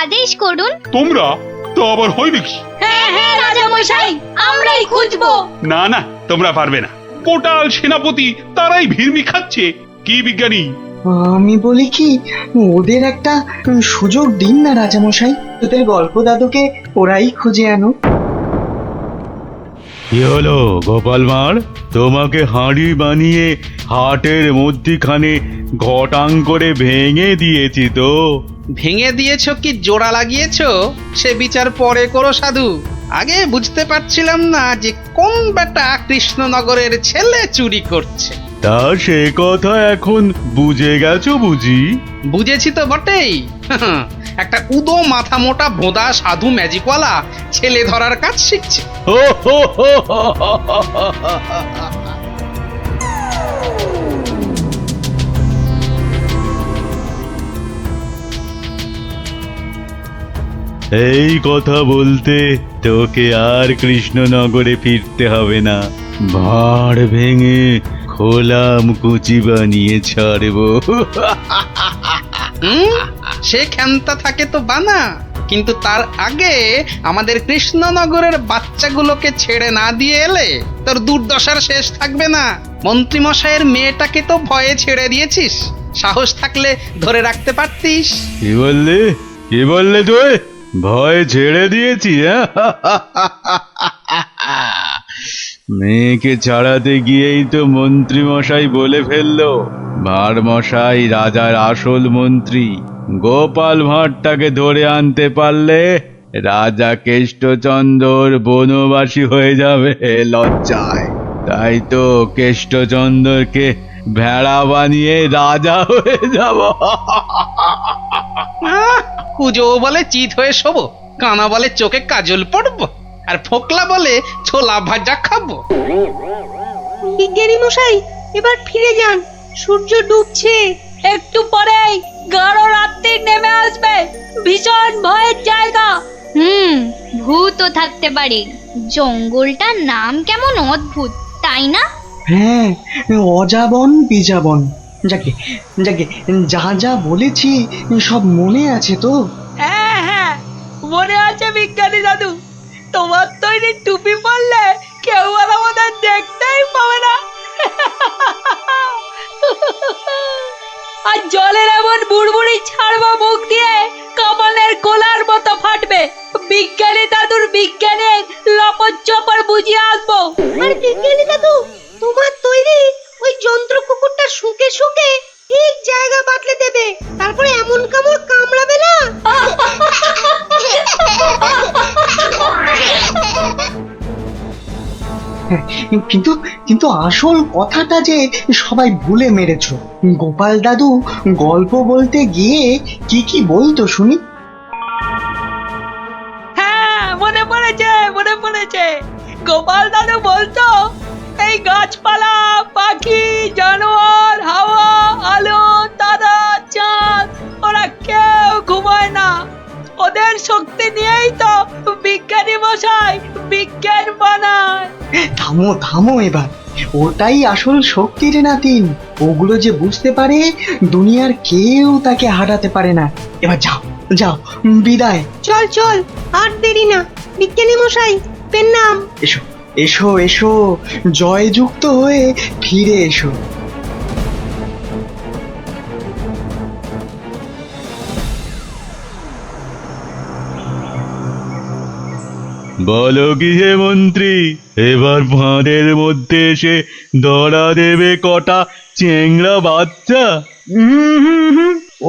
আদেশ করুন। তোমরা তো আবার হয় নাকি? হ্যাঁ হ্যাঁ রাজা মশাই, আমরাই খুঁজবো। না না, তোমরা পারবে না। কোটাল সেনাপতি তারাই ভিড়মি খাচ্ছে। কি বিজ্ঞানী? আমি বলি কি, ওদের একটা সুযোগ দিন না রাজামশাই, ওদের গল্প দাদুকে ওরাই খুঁজে আনুক। কি হলো গোপাল ভাঁড়, তোমাকে হাঁড়ি বানিয়ে হাটের মধ্যিখানে ঘটাং করে ভেঙে দিয়েছি তো। ভেঙে দিয়েছো কি জোড়া লাগিয়েছো সে বিচার পরে করো সাধু। আগে বুঝতে পারছিলাম না যে কোন বেটা কৃষ্ণনগরের ছেলে চুরি করছে। তা সে কথা এখন বুঝে গেছো বুঝি? বুঝেছি তো বটেই। একটা উদো মাথা মোটা ভোঁদা সাধু ম্যাজিকওয়ালা ছেলে ধরার কাজ শিখছে। এই কথা বলতে তোকে আর কৃষ্ণনগরে ফিরতে হবে না, ভাঁড় ভেঙে খোলাম কুচি বানিয়ে ছাড়বো। সে ক্ষমতা থাকে তো বানা, কিন্তু তার আগে আমাদের কৃষ্ণনগরের বাচ্চাগুলোকে ছেড়ে না দিয়ে এলে তোর দুর্দশার শেষ থাকবে না। মন্ত্রীমশাইয়ের মেয়েটাকে তো ভয়ে ছেড়ে দিয়েছিস, সাহস থাকলে ধরে রাখতে পারতিস। কি বললে, কি বললে তুই? ভয় ছেড়ে দিয়েছি? মেয়েকে ছাড়াতে গিয়েই তো মন্ত্রী মশাই বলে ফেললো ভাঁড় মশাই রাজার আসল মন্ত্রী। গোপাল ভাঁড়টাকে ধরে আনতে পারলে রাজা কেষ্টচন্দ্র বনবাসী হয়ে যাবে লজ্জায়। তাই তো কেষ্টচন্দ্রকে ভেড়া বানিয়ে রাজা হয়ে যাব। কুজো বলে চিত হয়ে শোবো, কানা বলে চোখে কাজল পড়বো, আর ফোকলা বলে ছোলা ভাজা খাবো। বিজ্ঞানী মশাই এবার ফিরে যান, সূর্য ডুবছে। একটু পরেই গাঢ় রাত্রি নেমে আসবে, ভীষণ ভয়ের জায়গা। ভূতও থাকতে পারে। জঙ্গলটার নাম কেমন অদ্ভুত, তাই না? হ্যাঁ, অজাবন বিজাবন। যাকে যাকে যা যা বলেছি সব মনে আছে তো? হ্যাঁ হ্যাঁ মনে আছে বিজ্ঞানী দাদু। তোমার তৈরি টুপি পরলে কেউ আর আমাদের দেখতেই পাবে না। আর জলের এমন বুড়বুড়ি ছাড়বা মুখ দিয়ে কামানের গোলার মতো ফাটবে। বিজ্ঞানী দাদুর বিজ্ঞানের লপট চপর বুঝিয়ে আসবো। আর বিজ্ঞানী দাদু তোমার তৈরি ওই যন্ত্র কুকুরটা শুকে শুকে ঠিক জায়গা বাতলে দেবে, তারপরে এমন কামড় কামড়াবে না। কিন্তু কিন্তু আসল কথাটা যে সবাই ভুলে মেরেছ। গোপাল দাদু গল্প বলতে গিয়ে কি কি বলতো শুনি? হ্যাঁ মনে পড়েছে, মনে পড়েছে। গোপাল দাদু বলতো এই গাছপালা, পাখি, জানোয়ার, হাওয়া, আলো, তারা, চাঁদ ওরা কেউ ঘুমায় না। ওদের শক্তি নিয়েই তো বিজ্ঞানী মশাই বিজ্ঞান বানায়। থামো থামো এবার, ওটাই আসল শক্তি রে নাতিন। ওগুলো যে বুঝতে পারে দুনিয়ার কেউ তাকে হারাতে পারে না। এবার যাও যাও, বিদায়। চল চল, আর দেরি না। বিজ্ঞানী মশাই পেন নাম। এসো এসো এসো, জয়যুক্ত হয়ে ফিরে এসো। বলো কি হে মন্ত্রী, এবার ভাঁড়ের মধ্যে এসে ধরা দেবে কটা চেংড়া বাচ্চা?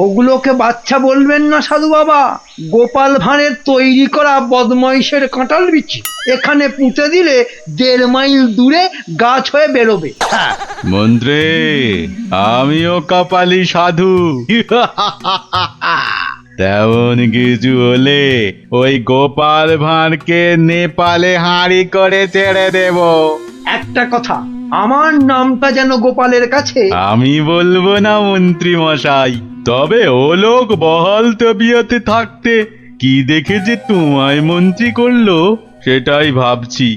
ওগুলোকে বাচ্চা বলবেন না সাধু বাবা। গোপাল ভাঁড়ের তৈরি করা বদমাইশের কাঁঠাল বিচি এখানে পুঁতে দিলে 1.5 মাইল দূরে গাছ হয়ে বেরোবে। মন্ত্রী, আমিও কপালি সাধু। তেমন কিছু হলে ওই গোপাল ভাঁড়কে নেপালে হাঁড়ি করে ছেড়ে দেব। একটা কথা, আমার নামটা যেন গোপালের কাছে। আমি বলবো না মন্ত্রী মশাই, তবে ও লোক বহাল তবিয়তে থাকতে কি দেখে যে তোমায় মন্ত্রী করলো সেটাই ভাবছি।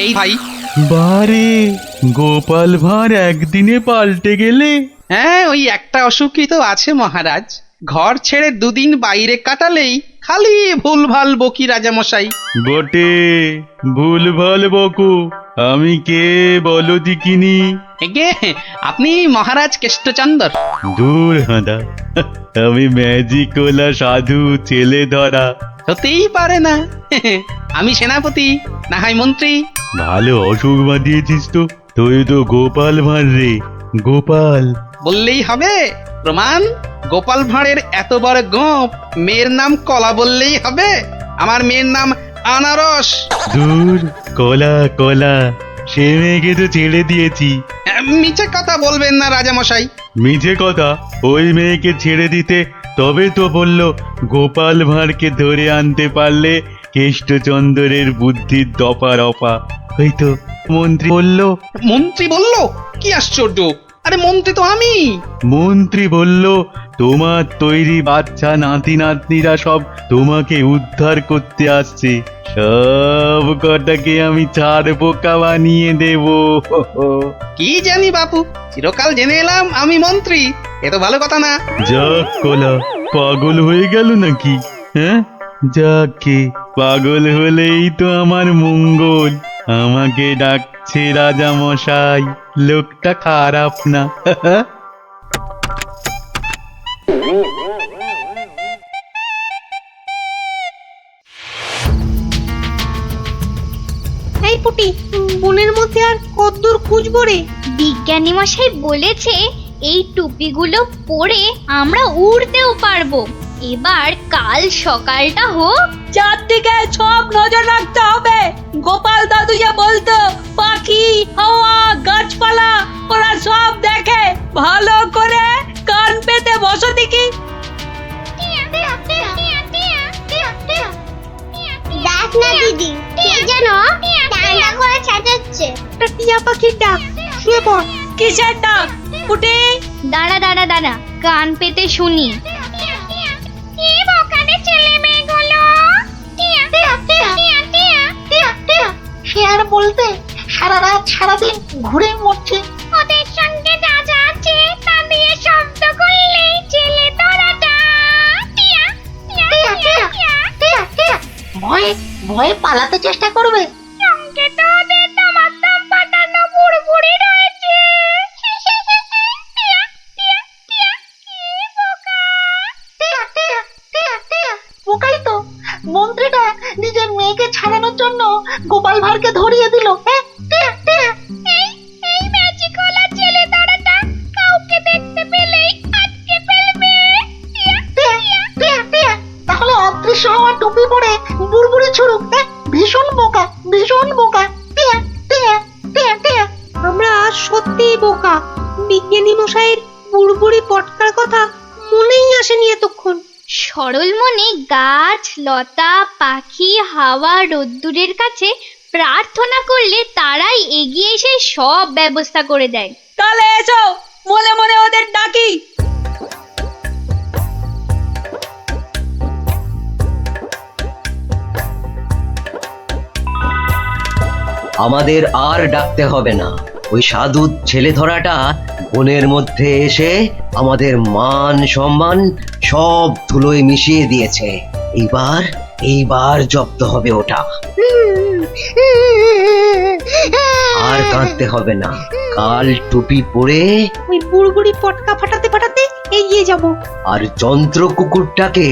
এই ভাই, বারে গোপাল ভাঁড় একদিনে পাল্টে গেলে। হ্যাঁ ওই একটা অসুখই তো আছে মহারাজ। ঘর ছেড়ে দুদিন বাইরে কাটালেই খালি ভুলভাল বকি রাজামশাই। বটে, ভুল ভাল বকো। আমি কে বলো দিকিনি? এগে আপনি মহারাজ কেষ্টচন্দর। দূর হাঁদা, আমি ম্যাজিকওয়ালা সাধু ছেলে ধরা। হতেই পারে না। আমি সেনাপতি, না হয় মন্ত্রী। ভালো অসুখ বাঁধিয়েছিস তো। তুই তো গোপাল ভাঁড় রে, গোপাল। বললেই হবে? প্রমাণ? গোপাল ভাঁড়ের এত বড় গোপ, মেয়ের নাম কলা বললেই হবে? আমার মেয়ের নাম আনারস। দূর, কলা কলা, সে মেয়েকে তো ছেড়ে দিয়েছি। মিছে কথা বলবেন না রাজামশাই। মিছে কথা? ওই মেয়েকে ছেড়ে দিতে তবে তো বলল গোপাল ভাঁড়কে ধরে আনতে পারলে কেষ্টচন্দ্রের বুদ্ধির দফা রফা। ওই তো মন্ত্রী বলল। মন্ত্রী বলল? কি আশ্চর্য! আরে মন্ত্রী তো আমি। মন্ত্রী বলল তোমার তৈরি বাচ্চা নাতি নাতনিরা সব তোমাকে উদ্ধার করতে আসছে, সব কটাকে আমি ছাড় পোকা বানিয়ে দেব। কি জানি বাপু, চিরকাল জেনে এলাম আমি মন্ত্রী। এ তো ভালো কথা না। যাক কলা, পাগল হয়ে গেল নাকি? হ্যাঁ, যাকে পাগল হলেই তো আমার মঙ্গল। আমাকে ডাকছে রাজা মশাই, লোকটা খারাপ না। এই পুটি, বনের মধ্যে আর কতদূর খুঁজবো রে? বিজ্ঞানী মশাই বলেছে এই টুপিগুলো পরে আমরা উড়তেও পারবো। এবার কাল সকালটা হোক। চারদিকে সব নজর রাখতে হবে। গোপাল দাদু যা বলতো, পাখি, হাওয়া, গাছপালা ওরা সব দেখে। ভালো করে কান পেতে বসো দেখি। দেখ না দিদি, কে যেন ডান্ডা করে চেঁচাচ্ছে। একটা টিয়া পাখির ডাক। শুয়ে পড়। কিসের ডাক? পুটি, দাঁড়া দাঁড়া দাঁড়া, কান পেতে শুনি। সে আর বলতে, সারা রাত সারাদিন ঘুরে মরছে। ওদের সঙ্গে যা যা আছে তা দিয়ে শব্দ করলেই ছেলে তোরাটা ভয়ে ভয়ে পালাতে চেষ্টা করবে। সঙ্গে তো ওদের তোমার দম পাঠানো বুড়বুড়ি রয়েছে। বোকাই তো, মন্ত্রীটা নিজের মেয়েকে ছাড়ানোর জন্য গোপাল ভাঁড়কে ধরিয়ে দিল। এই ম্যাজিকওয়ালা ছেলে ধরাটা কাউকে দেখতে পেলেই আটকে ফেলবে। তাহলে অদৃশ্য হওয়া টুপি পরে বুড়বুড়ি ছুড়ুক। ভীষণ বোকা, ভীষণ বোকা। আমরা সত্যিই বোকা। বিজ্ঞানী মশাইয়ের বুড়বুড়ি পটকার কথা মনেই আসেনি এতক্ষণ। সরল মনে গাছ, লতা, পাখি, হাওয়া, রোদ্দুরের কাছে প্রার্থনা করলে তারাই এগিয়ে এসে সব ব্যবস্থা করে দেয়। তাহলে এসো, মনে মনে ওদের ডাকি। আমাদের আর ডাকতে হবে না। ওই সাধু ছেলে ধরাটা বনের মধ্যে এসে আমাদের মান সম্মান সব ধুলোয় মিশিয়ে দিয়েছে। এইবার জব্দ হবে ওটা। আর কাঁদতে হবে না। কাল টুপি পরে ওই বুড়বুড়ি পটকা ফাটাতে ফাটাতে এগিয়ে যাব। আর যন্ত্র কুকুরটাকে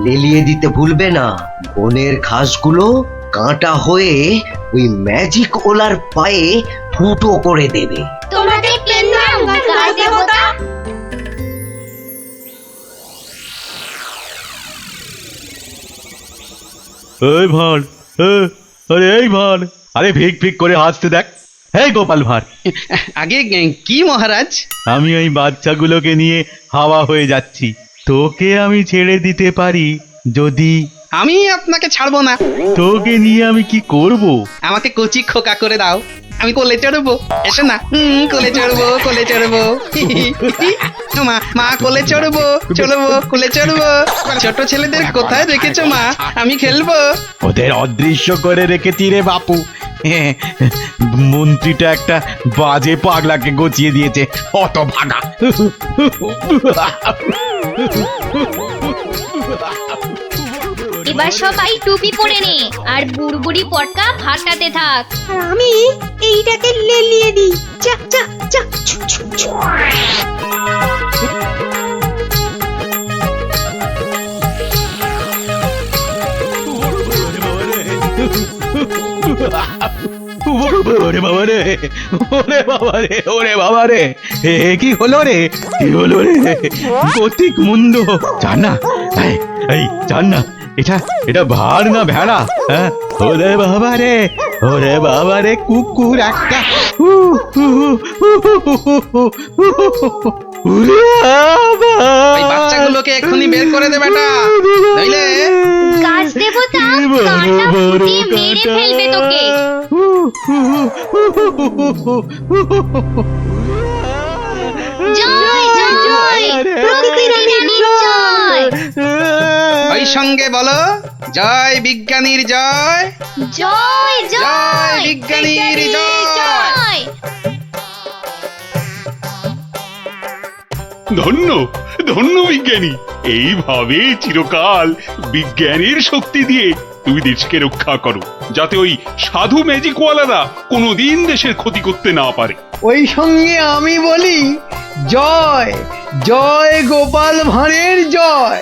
লেলিয়ে দিতে ভুলবে না। বনের ঘাসগুলো কাঁটা হয়ে ওই ম্যাজিক ওলার পায়ে ফুটো করে দেবে। তোমাকে পেলাম গাছ দেবতা। এই ভাঁড়, আরে এই ভাঁড়, আরে ফিক ফিক করে হাসতে দেখ। হে গোপাল ভাঁড়। আগে কি মহারাজ? আমি ওই বাচ্চাগুলোকে নিয়ে হাওয়া হয়ে যাচ্ছি। তোকে আমি ছেড়ে দিতে পারি যদি। আমি আপনাকে ছাড়বো না। তোকে নিয়ে আমি কি করব? আমাকে কচি খোকা করে দাও, আমি কোলে চড়বো। এসো না, কোলে চড়বো, কোলে চড়বো। মা কোলে চড়বো, কোলে চড়বো। ছোট ছেলেদের কোথায় রেখেছো মা? আমি খেলবো। ওদের অদৃশ্য করে রেখেছি রে বাপু। মন্ত্রীটা একটা বাজে পাগলাকে গচিয়ে দিয়েছে, অত ভাগা। এবার সবাই টুপি পরে নে আর বুড়বুড়ি পটকা ফাটাতে থাক। আর আমি এইটাকে লেলিয়ে দিই। যা যা যা। ছু, ছু, ছু। ওরে বাবা রে, ওরে বাবা রে, ওরে বাবা রে, এ কি হলো রে, কি হলো রে, কতিক মুন্ড। জান না, এই জান না, এটা ভার না ভেড়া? হ্যাঁ, ওরে বাবা রে, ওরে বাবা রে, কুকুর একটা। ওই বাচ্চাগুলোকে এক্ষুনি বের করে দে বেটা, নইলে গাছ দেবতা কাঁটা ফুটিয়ে মেরে ফেলবে তোকে। জয় জয় প্রকৃতি রানীর জয়। ওই সঙ্গে বলো, জয় বিজ্ঞানীর জয়, জয় জয় বিজ্ঞানীর জয়। ধন্য ধন্য বিজ্ঞানী, এইভাবে চিরকাল বিজ্ঞানের শক্তি দিয়ে তুমি দেশকে রক্ষা করো, যাতে ওই সাধু ম্যাজিকওয়ালারা কোনোদিন দেশের ক্ষতি করতে না পারে। ওই সঙ্গে আমি বলি, জয় জয় গোপাল ভাঁড়ের জয়।